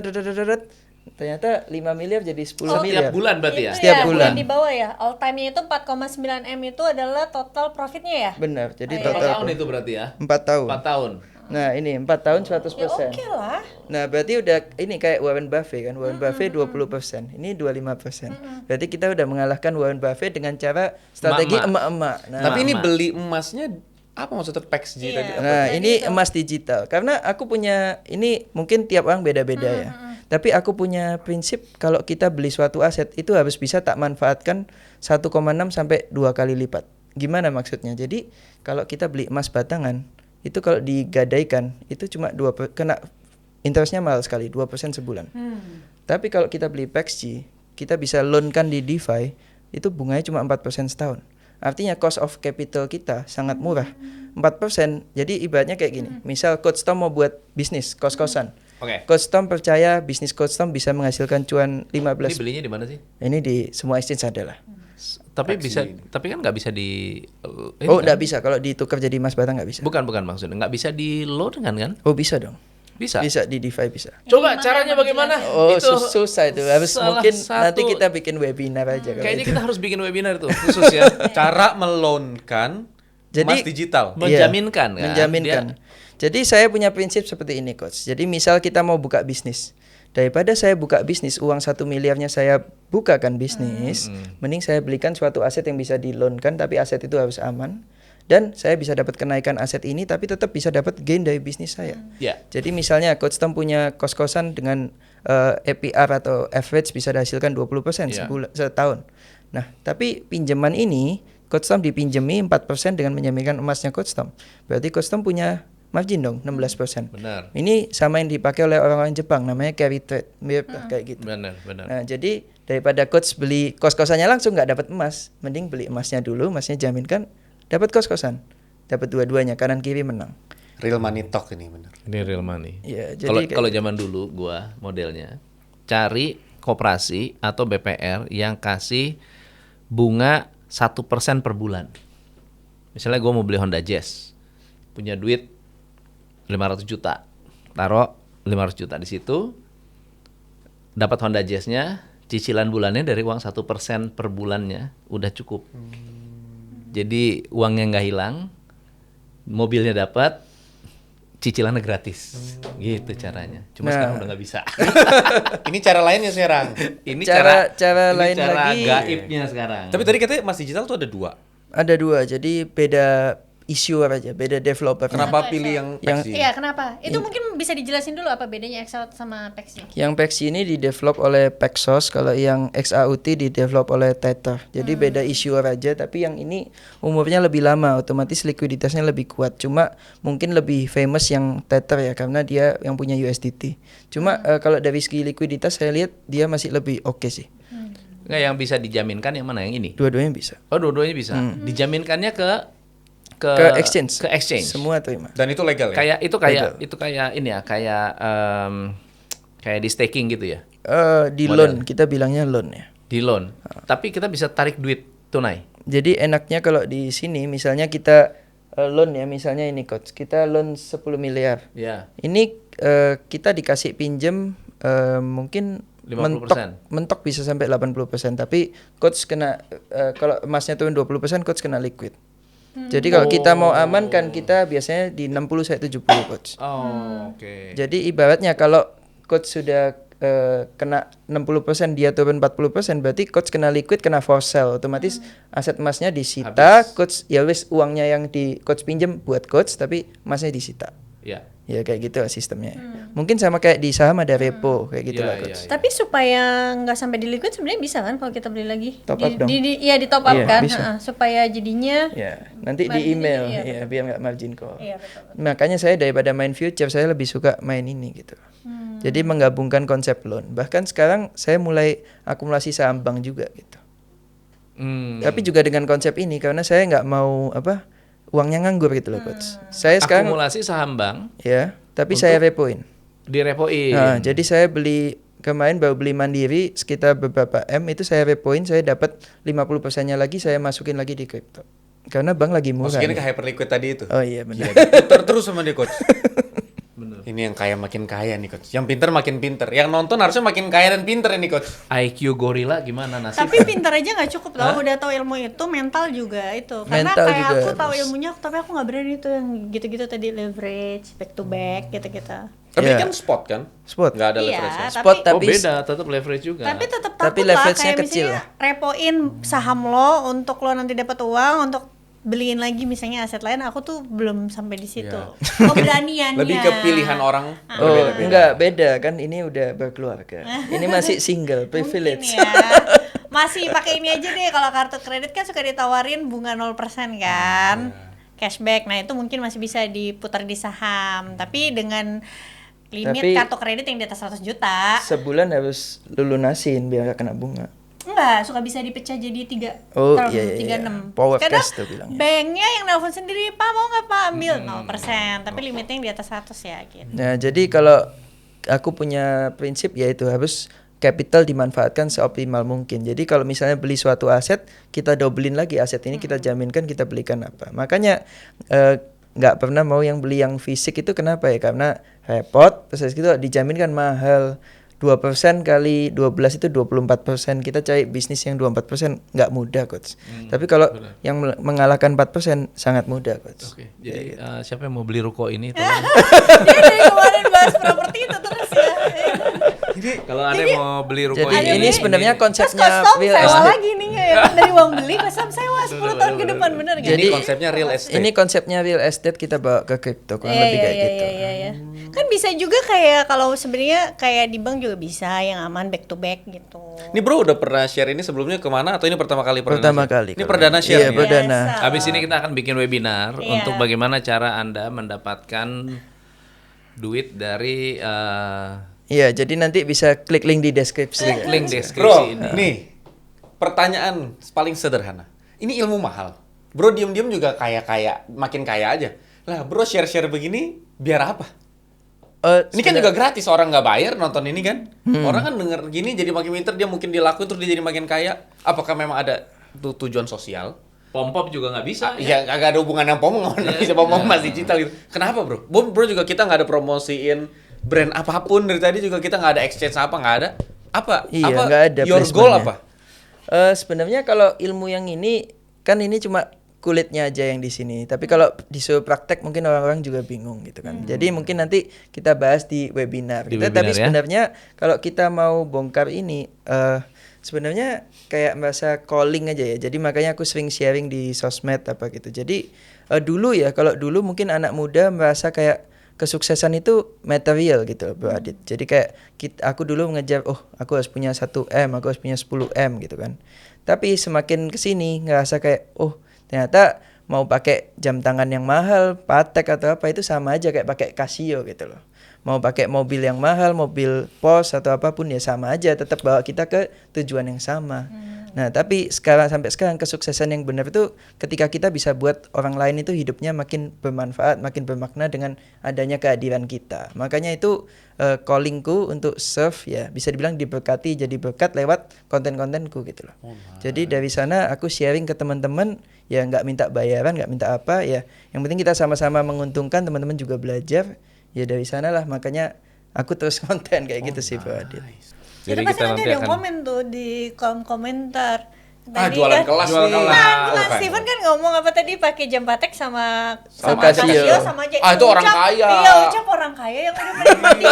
ternyata 5 miliar jadi 10 Setiap miliar. bulan berarti ya? Itu Setiap ya, bulan. yang di bawah ya, all time-nya itu 4,9 M itu adalah total profitnya ya? Benar, jadi 4 total tahun itu berarti ya? 4 tahun. 4 tahun. Nah ini 4 tahun 100%. Ya oke lah. Nah berarti udah ini kayak Warren Buffett kan. Warren Buffett 20%, ini 25%. Berarti kita udah mengalahkan Warren Buffett dengan cara strategi emak-emak. Nah, Tapi ini Lama. beli emasnya apa maksudnya PXG Iya. tadi? Apa? Nah, Jadi ini itu. emas digital. Karena aku punya ini mungkin tiap orang beda-beda ya. Tapi aku punya prinsip kalau kita beli suatu aset itu harus bisa tak manfaatkan 1,6 sampai 2 kali lipat. Gimana maksudnya? Jadi kalau kita beli emas batangan itu kalau digadaikan itu cuma kena interestnya mahal sekali 2% sebulan. Tapi kalau kita beli PXG, kita bisa loankan di DeFi itu bunganya cuma 4% setahun. Artinya cost of capital kita sangat murah. 4%. Jadi ibaratnya kayak gini. Misal Coach Tom mau buat bisnis kos-kosan. Oke. Coach Tom percaya bisnis Coach Tom bisa menghasilkan cuan Ini 15. belinya di mana sih? Ini di semua exchange ada lah. Tapi Taksi. bisa, tapi kan nggak bisa di ini Oh, kan? enggak bisa kalau ditukar jadi emas batang enggak bisa. Bukan maksudnya nggak bisa di load kan? Oh, bisa dong. Bisa. Bisa di DeFi bisa. Coba caranya bagaimana? Oh, Itu susah itu. Harus salah mungkin satu- nanti kita bikin webinar aja kalau Kayaknya itu. kita harus bikin webinar tuh khusus ya. Cara melonkan emas digital. Menjaminkan kan? Menjaminkan. Jadi saya punya prinsip seperti ini, Coach. Jadi misal kita mau buka bisnis. Daripada saya buka bisnis, uang 1 miliarnya saya bukakan bisnis, mending saya belikan suatu aset yang bisa di-loan-kan, tapi aset itu harus aman. Dan saya bisa dapat kenaikan aset ini, tapi tetap bisa dapat gain dari bisnis saya. Ya. Jadi misalnya Coach Tom punya kos-kosan dengan APR atau average bisa dihasilkan 20% Ya. setahun. Nah, tapi pinjaman ini Coach Tom dipinjemi 4% dengan menjaminkan emasnya Coach Tom. Berarti Coach Tom punya margin dong 16%. Benar. Ini sama yang dipakai oleh orang-orang Jepang namanya carry trade, mirip lah kayak gitu. Benar. Nah, jadi daripada coach beli kos-kosannya langsung nggak dapat emas, mending beli emasnya dulu, emasnya jaminkan, dapat kos-kosan, dapat dua-duanya, kanan kiri menang. Real money talk ini bener. Ini real money. Ya, Kalau jadi kalau zaman dulu gua modelnya cari koperasi atau BPR yang kasih bunga 1% per bulan. Misalnya gua mau beli Honda Jazz, punya duit 500 juta, taruh 500 juta di situ, dapat Honda Jazz-nya, cicilan bulannya dari uang 1% per bulannya udah cukup. Jadi uangnya nggak hilang, mobilnya dapat, cicilannya gratis, gitu caranya. Cuma Nah. sekarang udah nggak bisa. Ini cara lainnya sekarang. Ini Cara ini lain cara lagi. gaibnya sekarang. Tapi tadi katanya emas digital tuh ada 2. ada dua, jadi beda issuer aja, beda developer. Kenapa pilih yang Yang- PXG? Iya, kenapa? Itu mungkin bisa dijelasin dulu apa bedanya Excel sama PEXI. Yang PEXI ini di-develop oleh Paxos, kalau yang XAUT di-develop oleh Tether. Jadi beda issuer aja, tapi yang ini umurnya lebih lama, otomatis likuiditasnya lebih kuat. Cuma mungkin lebih famous yang Tether ya, karena dia yang punya USDT. Cuma kalau dari segi likuiditas saya lihat dia masih lebih oke sih. Nggak, yang bisa dijaminkan yang mana, yang ini? Dua-duanya bisa. Oh, dua-duanya bisa. Dijaminkannya ke Ke exchange. Ke exchange. Semua terima. Dan itu legal ya? Kayak Legal. itu kayak ini ya, kayak di staking gitu ya, Di Model. loan, kita bilangnya loan ya. di loan. Tapi kita bisa tarik duit tunai. Jadi enaknya kalau di sini misalnya kita loan ya, misalnya ini coach, kita loan 10 miliar. Ya. Ini kita dikasih pinjem mungkin 50%. mentok bisa sampai 80%, tapi coach kena kalau emasnya turun 20%, coach kena liquid. Jadi kalau kita mau aman kan kita biasanya di 60 sampai 70 coach. Oh, oke. Jadi ibaratnya kalau coach sudah kena 60%, dia turun 40%, berarti coach kena liquid, kena force sell, otomatis aset emasnya disita. Habis. Coach ya wis, uangnya yang di coach pinjem buat coach, tapi emasnya disita. Ya. Ya kayak gitu lah sistemnya. Mungkin sama kayak di saham ada repo kayak gitu Iya, lah iya, coach. Tapi supaya nggak sampai di liquid sebenarnya bisa kan kalau kita beli lagi? Top up dong. Iya di top up Iya, kan, bisa. supaya jadinya. Ya, nanti di Margin email iya, ya biar nggak margin call. Iya betul. Makanya saya daripada main future saya lebih suka main ini gitu. Jadi menggabungkan konsep loan. Bahkan sekarang saya mulai akumulasi saham bank juga gitu. Tapi juga dengan konsep ini karena saya nggak mau uangnya nganggur gitu loh coach. Saya sekarang Akumulasi saham bank ya, tapi saya repoin. direpoin. Nah, jadi saya beli kemarin baru beli mandiri sekitar beberapa M itu saya repoin, saya dapat 50%-nya lagi saya masukin lagi di kripto. Karena bank lagi murah. Masukin nih. ke hyperliquid tadi itu. Oh iya benar. Putar terus sama dia coach. Bener. Ini yang kaya makin kaya nih coach. Yang pinter makin pinter. Yang nonton harusnya makin kaya dan pinter ini coach. IQ gorila gimana nasib? Tapi pintar aja nggak cukup tau, udah tahu ilmu itu, mental juga itu. Karena Mental kayak juga aku tahu harus. ilmunya, tapi aku nggak berani itu yang gitu-gitu tadi leverage, back to back, gitu-gitu. Tapi Iya. kan spot kan? Spot. Nggak ada Iya, leverage ya. Spot Oh tapi beda, tetap leverage juga. Tapi tetap Tapi takut lah, leverage-nya kayak kecil. misalnya repoin saham lo untuk lo nanti dapat uang untuk beliin lagi misalnya aset lain, aku tuh belum sampai di situ. Keberaniannya. Lebih ke pilihan orang. Oh, berbeda-beda. enggak beda kan ini udah berkeluarga. Ini masih single, Mungkin privilege. ya. Masih pakai ini aja deh, kalau kartu kredit kan suka ditawarin bunga 0% kan. Cashback. Nah, itu mungkin masih bisa diputar di saham, tapi dengan limit Tapi- kartu kredit yang di atas 100 juta. Sebulan harus lu lunasin biar gak kena bunga. Enggak, suka bisa dipecah jadi 3 Oh, term, iya, iya, 36. iya. Power Kadang cash tuh bilangnya. banknya yang nelfon sendiri, Pak mau nggak Pak ambil 0%, tapi limitnya yang di atas 100 ya gitu. Nah, jadi kalau aku punya prinsip yaitu harus capital dimanfaatkan seoptimal mungkin. Jadi kalau misalnya beli suatu aset, kita dobelin lagi aset ini, kita jaminkan kita belikan apa. Makanya nggak pernah mau yang beli yang fisik itu kenapa ya? Karena repot, terus itu dijaminkan mahal. 2% kali 12 itu 24%. Kita cari bisnis yang 24% nggak mudah, coach. Tapi kalau yang mengalahkan 4% sangat mudah, coach. Oke, jadi siapa yang mau beli ruko ini? Dia dari kemarin bahas properti itu terus ya. Kalau ada yang mau beli ruko Jadi ini sebenarnya Terus konsepnya custom real sewa estate. lagi nih ya, dari uang beli custom sewa 10 tahun ke depan, bener nggak? Jadi konsepnya real estate. Ini konsepnya real estate kita bawa ke crypto kurang lebih kayak gitu. Iya. Kan bisa juga kayak kalau sebenarnya kayak di bank juga bisa yang aman back to back gitu. Ini bro udah pernah share ini sebelumnya kemana atau ini pertama kali pernah Pertama share? kali. Ini kalau perdana ini. share Iya, nih. perdana. Biasa. Habis ini kita akan bikin webinar Iya. untuk bagaimana cara Anda mendapatkan duit dari Iya, jadi nanti bisa klik link di deskripsi. link Bro, deskripsi ini. nih pertanyaan paling sederhana. Ini ilmu mahal. Bro diem-diem juga kaya-kaya, makin kaya aja. Lah bro share-share begini biar apa? Ini kan juga gratis, orang nggak bayar nonton ini kan. Orang kan denger gini jadi makin pinter, dia mungkin dilakuin terus dia jadi makin kaya. Apakah memang ada tujuan sosial? Pom-pom juga nggak bisa. Ya kagak ada hubungan yang pom nggak bisa pom masih digital gitu. Kenapa bro? Bro juga kita nggak ada promosiin brand apapun dari tadi juga kita nggak ada exchange apa nggak ada. Apa? Iya, apa? nggak ada Your goal placementnya. apa? Sebenarnya kalau ilmu yang ini kan ini cuma kulitnya aja yang di sini. Tapi kalau disuruh praktek mungkin orang-orang juga bingung gitu kan. Jadi mungkin nanti kita bahas di webinar. Di Gitu. webinar, Tapi ya. sebenarnya kalau kita mau bongkar ini sebenarnya kayak merasa calling aja ya. Jadi makanya aku sering sharing di sosmed apa gitu. Jadi dulu ya kalau dulu mungkin anak muda merasa kayak kesuksesan itu material gitu Bro Adit. Jadi kayak aku dulu mengejar aku harus punya 1 M, aku harus punya 10 M gitu kan. Tapi semakin kesini ngerasa kayak ternyata mau pakai jam tangan yang mahal, Patek atau apa itu sama aja kayak pakai Casio gitu loh. Mau pakai mobil yang mahal, mobil Porsche atau apapun ya sama aja, tetap bawa kita ke tujuan yang sama. Nah, tapi sampai sekarang kesuksesan yang benar itu ketika kita bisa buat orang lain itu hidupnya makin bermanfaat, makin bermakna dengan adanya kehadiran kita. Makanya itu callingku untuk serve ya bisa dibilang diberkati jadi berkat lewat konten-kontenku gitu loh. Jadi dari sana aku sharing ke teman-teman ya nggak minta bayaran, nggak minta apa ya. Yang penting kita sama-sama menguntungkan, teman-teman juga belajar. Ya dari sanalah makanya aku terus konten kayak gitu sih Bro Adit. Jadi Itu pasti kita nanti nanti ada yang akan komen tuh di kolom komentar. Jualan kelas Jualan nih. kelas. Mas Steven kan ngomong apa tadi pakai jam Patek sama Sama Casio Casio. sama aja. Ah, itu orang kaya. Iya, ucap orang kaya yang udah menikmati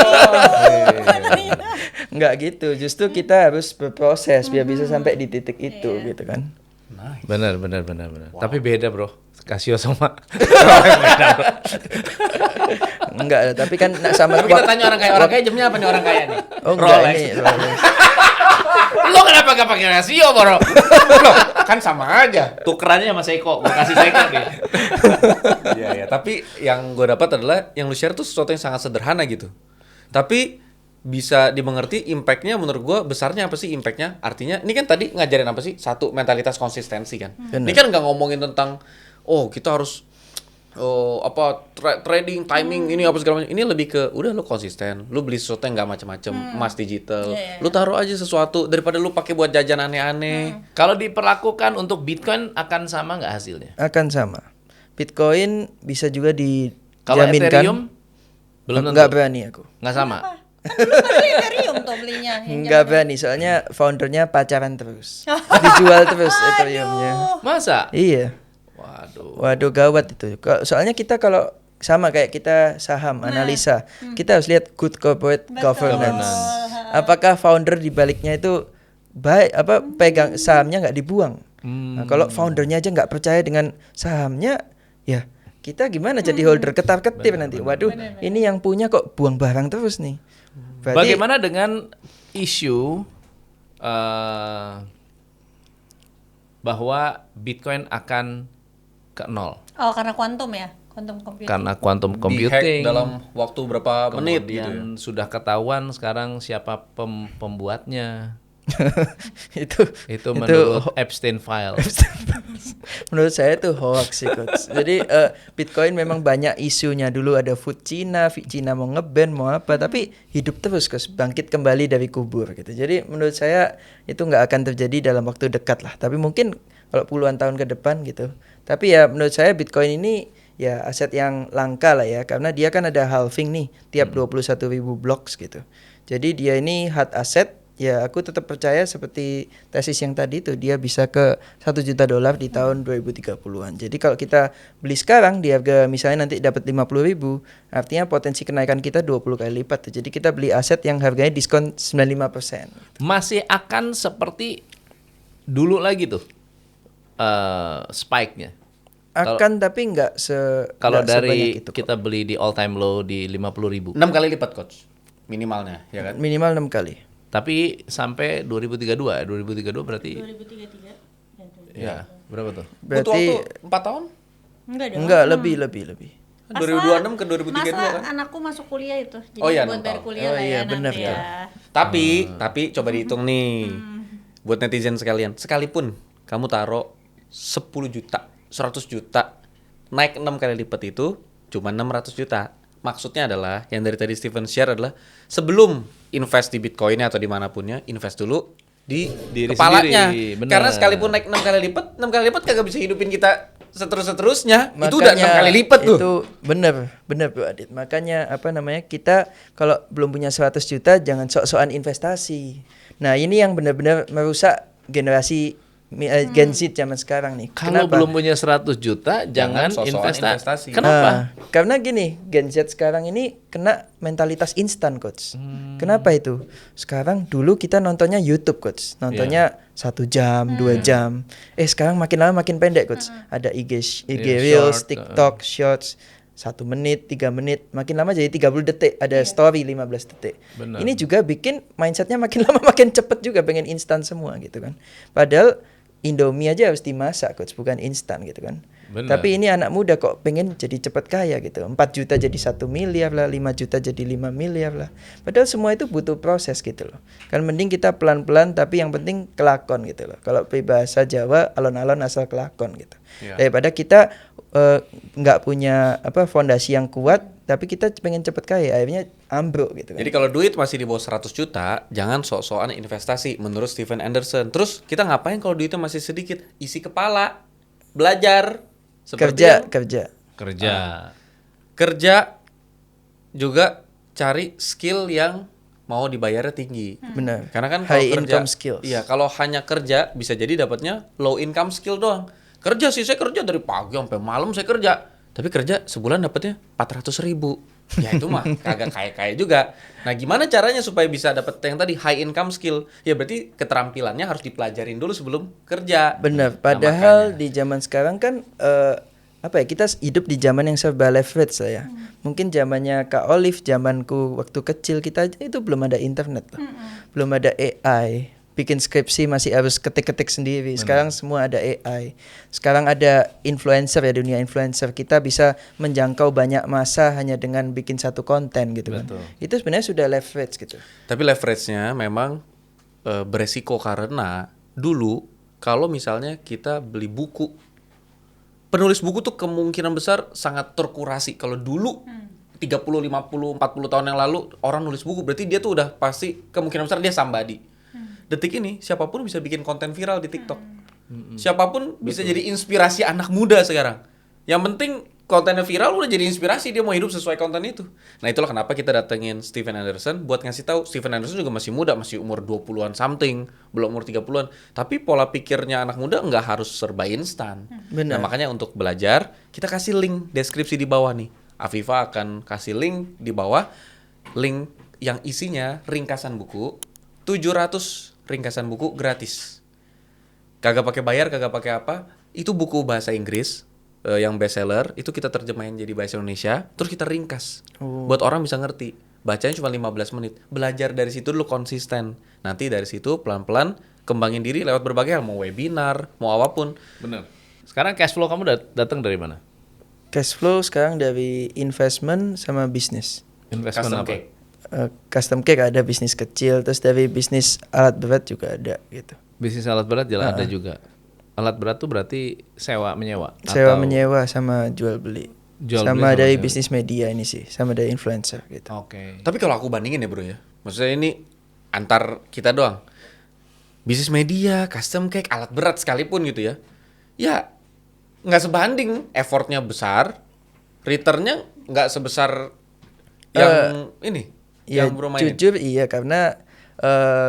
itu. Nggak gitu, justru kita harus berproses biar bisa sampai di titik itu gitu kan. Benar. Tapi beda bro, Casio sama. enggak, tapi kan sama Tapi kita tanya orang kaya jamnya apa nih orang kaya nih? Oh enggak, ini Rolex. Lo kenapa gak pakai rasio, Bro? Loh, kan sama aja. Tukerannya sama Seiko, gua kasih Seiko dia. Iya, ya. Tapi yang gue dapat adalah yang lu share tuh sesuatu yang sangat sederhana gitu. Tapi bisa dimengerti impact-nya menurut gue besarnya apa sih impact-nya? Artinya ini kan tadi ngajarin apa sih? Satu, mentalitas konsistensi kan. Ini kan nggak ngomongin tentang kita harus trading, timing ini apa segala macam. Ini lebih ke udah lu konsisten, lu beli sesuatu yang nggak macam-macam, emas digital. Lu taruh aja sesuatu daripada lu pakai buat jajan aneh-aneh. Kalau diperlakukan untuk Bitcoin akan sama nggak hasilnya? Akan sama. Bitcoin bisa juga Kalau dijaminkan. Ethereum belum tentu. Enggak berani aku. Nggak sama. Baru Ethereum tuh belinya. Enggak berani, soalnya foundernya pacaran terus. Dijual terus Ethereumnya. Masa? Iya. Waduh gawat itu. Soalnya kita kalau sama kayak kita saham analisa, kita harus lihat good corporate governance. Apakah founder di baliknya itu baik, pegang sahamnya nggak dibuang. Nah, kalau foundernya aja nggak percaya dengan sahamnya, ya kita gimana jadi holder, ketar-ketir nanti. Waduh, ini yang punya kok buang barang terus nih. Berarti, Bagaimana dengan isu bahwa Bitcoin akan ke nol? Oh, karena kuantum ya? Kuantum computing. Karena quantum Di-hack computing dalam waktu berapa menit gitu ya. kemudian sudah ketahuan sekarang siapa pembuatnya. itu menurut Epstein File. menurut saya itu hoax sih coach. Jadi Bitcoin memang banyak isunya. Dulu ada food Cina mau nge-ban mau apa, tapi hidup terus coach, bangkit kembali dari kubur gitu. Jadi menurut saya itu nggak akan terjadi dalam waktu dekat lah. Tapi mungkin kalau puluhan tahun ke depan gitu. Tapi ya menurut saya Bitcoin ini ya aset yang langka lah ya, karena dia kan ada halving nih tiap 21.000 blocks gitu. Jadi dia ini hard asset. Ya aku tetap percaya seperti tesis yang tadi itu, dia bisa ke $1 juta di tahun 2030-an. Jadi kalau kita beli sekarang di harga misalnya nanti dapat 50.000, artinya potensi kenaikan kita 20 kali lipat tuh. Jadi kita beli aset yang harganya diskon 95%. Masih akan seperti dulu lagi tuh spike-nya. Akan tapi Kalau nggak dari sebanyak itu kok. kita beli di all time low di 50.000. 6 kali lipat coach minimalnya ya kan. Minimal 6 kali. Tapi sampai 2032 berarti 2033. ya berapa tuh? Butuh Berarti waktu 4 tahun? Enggak dong. enggak lebih. 2026 ke 2032 Masa kan? anakku masuk kuliah itu. Jadi Oh iya, buat 6 bayar tahun. kuliah Oh lah iya, ya benar nanti tuh. ya. Tapi coba dihitung nih. Buat netizen sekalian, sekalipun kamu taruh 10 juta, 100 juta, naik 6 kali lipat itu cuma 600 juta. Maksudnya adalah yang dari tadi Steven share adalah sebelum invest di Bitcoin atau dimanapunnya, invest dulu di Diri kepalanya. sendiri, bener. Karena sekalipun naik 6 kali lipat kagak bisa hidupin kita seterusnya. Itu udah 6 kali lipat tuh. Itu bener Bro Adit. Makanya kita kalau belum punya 100 juta jangan sok-sokan investasi. Nah ini yang benar-benar merusak generasi Gen Z zaman sekarang nih. Kalau Kenapa? belum punya 100 juta jangan sok-sokan investasi. investasi. Kenapa? Karena gini, Gen Z sekarang ini kena mentalitas instan coach. Kenapa itu? Sekarang dulu kita nontonnya YouTube coach, nontonnya 1 jam, 2 jam. Sekarang makin lama makin pendek coach. Ada IG Reels, short, TikTok, Shorts. 1 menit, 3 menit, makin lama jadi 30 detik, ada story 15 detik. Benar. Ini juga bikin mindsetnya makin lama makin cepet juga, pengen instan semua gitu kan. Padahal Indomie aja harus dimasak coach, bukan instan gitu kan. Benar. Tapi ini anak muda kok pengen jadi cepet kaya gitu. 4 juta jadi 1 miliar lah, 5 juta jadi 5 miliar lah. Padahal semua itu butuh proses gitu loh. Kan mending kita pelan-pelan tapi yang penting kelakon gitu loh. Kalau bahasa Jawa alon-alon asal kelakon gitu. Iya. Daripada kita nggak punya fondasi yang kuat tapi kita pengen cepet kaya, akhirnya ambruk gitu kan. Jadi kalau duit masih di bawah 100 juta, jangan sok-sokan investasi menurut Steven Anderson. Terus kita ngapain kalau duitnya masih sedikit? Isi kepala, belajar, seperti kerja. kerja juga cari skill yang mau dibayarnya tinggi. Benar. Karena kan kalau High kerja, income skills. iya kalau hanya kerja bisa jadi dapatnya low income skill doang. Kerja sih saya kerja dari pagi sampai malam saya kerja, tapi kerja sebulan dapatnya 400.000. Ya itu mah kagak kaya-kaya juga. Nah gimana caranya supaya bisa dapat yang tadi high income skill? Ya berarti keterampilannya harus dipelajarin dulu sebelum kerja. Benar. Nah, Padahal makanya. di zaman sekarang kan apa ya, kita hidup di zaman yang serba leverage lah ya. Mungkin zamannya Kak Olive, zamanku waktu kecil kita itu belum ada internet loh. Belum ada AI. Bikin skripsi masih harus ketik-ketik sendiri. Sekarang semua ada AI. Sekarang ada influencer ya, dunia influencer. Kita bisa menjangkau banyak massa hanya dengan bikin satu konten gitu kan. Itu sebenarnya sudah leverage gitu. Tapi leverage-nya memang beresiko karena dulu kalau misalnya kita beli buku, penulis buku tuh kemungkinan besar sangat terkurasi. Kalau dulu 30, 50, 40 tahun yang lalu orang nulis buku berarti dia tuh udah pasti kemungkinan besar dia somebody. Detik ini siapapun bisa bikin konten viral di TikTok. Siapapun bisa jadi inspirasi anak muda sekarang. Yang penting kontennya viral udah jadi inspirasi, dia mau hidup sesuai konten itu. Nah, itulah kenapa kita datengin Steven Anderson buat ngasih tahu. Steven Anderson juga masih muda, masih umur 20-an something, belum umur 30-an. Tapi pola pikirnya anak muda nggak harus serba instan. Nah, makanya untuk belajar, kita kasih link deskripsi di bawah nih. Afifa akan kasih link di bawah, link yang isinya ringkasan buku, 700 ringkasan buku gratis. Kagak pakai bayar, kagak pakai apa. Itu buku bahasa Inggris yang bestseller, itu kita terjemahin jadi bahasa Indonesia, terus kita ringkas. Buat orang bisa ngerti. Bacanya cuma 15 menit. Belajar dari situ dulu konsisten. Nanti dari situ pelan-pelan kembangin diri lewat berbagai hal, mau webinar, mau apapun. Bener. Sekarang cash flow kamu datang dari mana? Cash flow sekarang dari investment sama bisnis. Investment Custom apa? cake. Custom cake ada, bisnis kecil, terus dari bisnis alat berat juga ada gitu. Bisnis alat berat jelas ada juga. Alat berat tuh berarti sewa menyewa. Sewa atau menyewa sama jual beli. Jual beli sama sama dari sewa. bisnis media ini sih, sama dari influencer gitu. Oke. Tapi kalau aku bandingin ya bro ya, maksudnya ini antar kita doang. Bisnis media, custom cake, alat berat sekalipun gitu ya. Ya nggak sebanding, effortnya besar, returnnya nggak sebesar yang ini. Ya Yang bro mainin. jujur iya, karena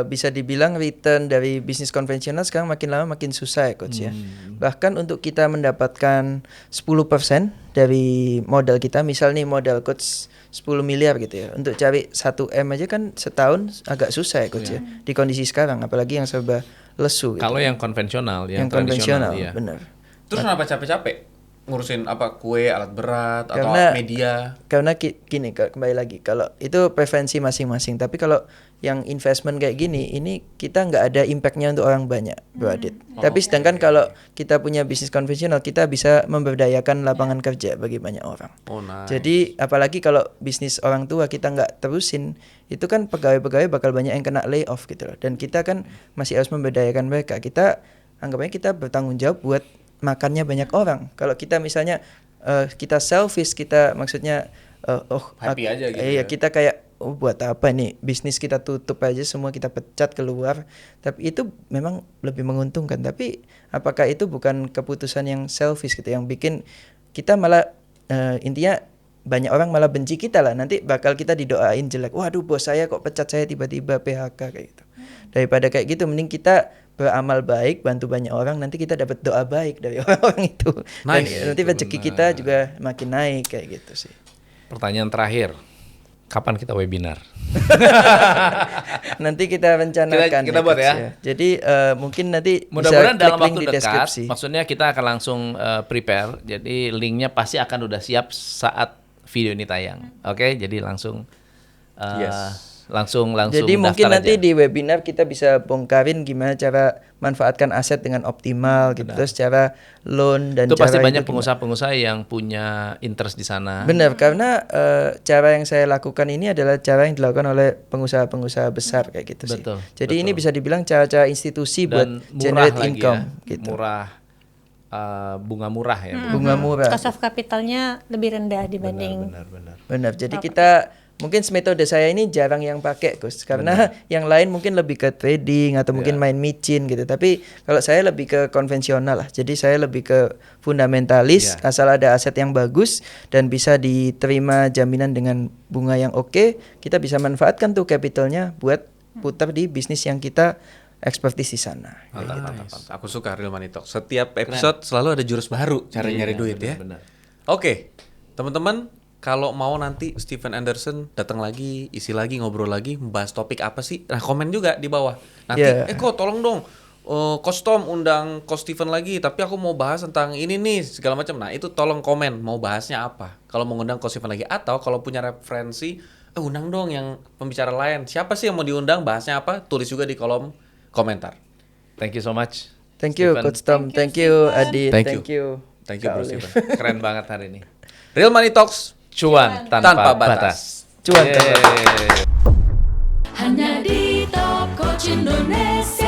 bisa dibilang return dari bisnis konvensional sekarang makin lama makin susah ya coach ya. Bahkan untuk kita mendapatkan 10% dari modal kita, misal nih modal coach 10 miliar gitu ya, untuk cari 1M aja kan setahun agak susah ya coach ya, di kondisi sekarang apalagi yang serba lesu gitu. Kalau yang konvensional, yang tradisional, konvensional iya. benar. Terus kenapa capek-capek ngurusin apa kue, alat berat, atau Karena- media? Karena gini kembali lagi, kalau itu preferensi masing-masing, tapi kalau yang investment kayak gini, ini kita nggak ada impactnya untuk orang banyak, Bro Adit. Tapi sedangkan kalau kita punya bisnis konvensional, kita bisa memberdayakan lapangan kerja bagi banyak orang. Oh nice. Jadi apalagi kalau bisnis orang tua kita nggak terusin, itu kan pegawai-pegawai bakal banyak yang kena layoff gitu loh. Dan kita kan masih harus memberdayakan mereka. Kita anggapnya kita bertanggung jawab buat makannya banyak orang. Kalau kita misalnya kita selfish, kita maksudnya Happy aja gitu iya, ya. kita kayak buat apa nih, bisnis kita tutup aja semua, kita pecat keluar. Tapi itu memang lebih menguntungkan. Tapi apakah itu bukan keputusan yang selfish gitu, yang bikin kita malah intinya banyak orang malah benci kita lah, nanti bakal kita didoain jelek. Waduh, bos saya kok pecat saya tiba-tiba, PHK kayak gitu. Daripada kayak gitu, mending kita beramal baik, bantu banyak orang, nanti kita dapat doa baik dari orang-orang itu. Dan Nice. nanti rezeki kita juga makin naik kayak gitu sih. Pertanyaan terakhir, kapan kita webinar? Nanti kita rencanakan. Kita buat Coach, ya. Jadi mungkin nanti Mudah-mudahan bisa dalam klik link waktu di dekat, deskripsi. maksudnya kita akan langsung prepare. Jadi linknya pasti akan udah siap saat video ini tayang. Oke, jadi langsung langsung Jadi mungkin daftar nanti aja. di webinar kita bisa bongkarin gimana cara manfaatkan aset dengan optimal gitu. Terus cara loan dan itu cara pasti banyak itu gimana. pengusaha-pengusaha yang punya interest di sana. Benar, karena cara yang saya lakukan ini adalah cara yang dilakukan oleh pengusaha-pengusaha besar kayak gitu sih. Betul, Jadi ini bisa dibilang cara-cara institusi buat Dan murah generate lagi income ya. gitu. Murah, bunga murah ya. Bunga murah. Cost of capitalnya lebih rendah dibanding Benar. Benar. Jadi kita mungkin metode saya ini jarang yang pakai, Gus, karena yang lain mungkin lebih ke trading atau mungkin main micin gitu. Tapi kalau saya lebih ke konvensional lah. Jadi saya lebih ke fundamentalis, asal ada aset yang bagus dan bisa diterima jaminan dengan bunga yang oke, kita bisa manfaatkan tuh capitalnya buat putar di bisnis yang kita expertise di sana. Mantap. Aku suka Real Money Talk. Setiap episode selalu ada jurus baru cara nyari duit ya. Benar. Oke, teman-teman, kalau mau nanti Steven Anderson datang lagi, isi lagi, ngobrol lagi, membahas topik apa sih? Nah, komen juga di bawah. Nanti, Yeah. kok tolong dong Coach Tom undang Coach Steven lagi, tapi aku mau bahas tentang ini nih segala macam. Nah itu tolong komen mau bahasnya apa. Kalau mau ngundang Coach Steven lagi, atau kalau punya referensi, undang dong yang pembicara lain. Siapa sih yang mau diundang, bahasnya apa? Tulis juga di kolom komentar. Thank you so much. Thank you Stephen. Coach Tom, thank you Adi, Thank thank you. Thank you Bro Kak Olive. Steven. Keren banget hari ini. Real Money Talks. Cuan Tanpa tanpa batas. batas. Cuan tanpa batas. Yeay. Hanya di Top Coach Indonesia.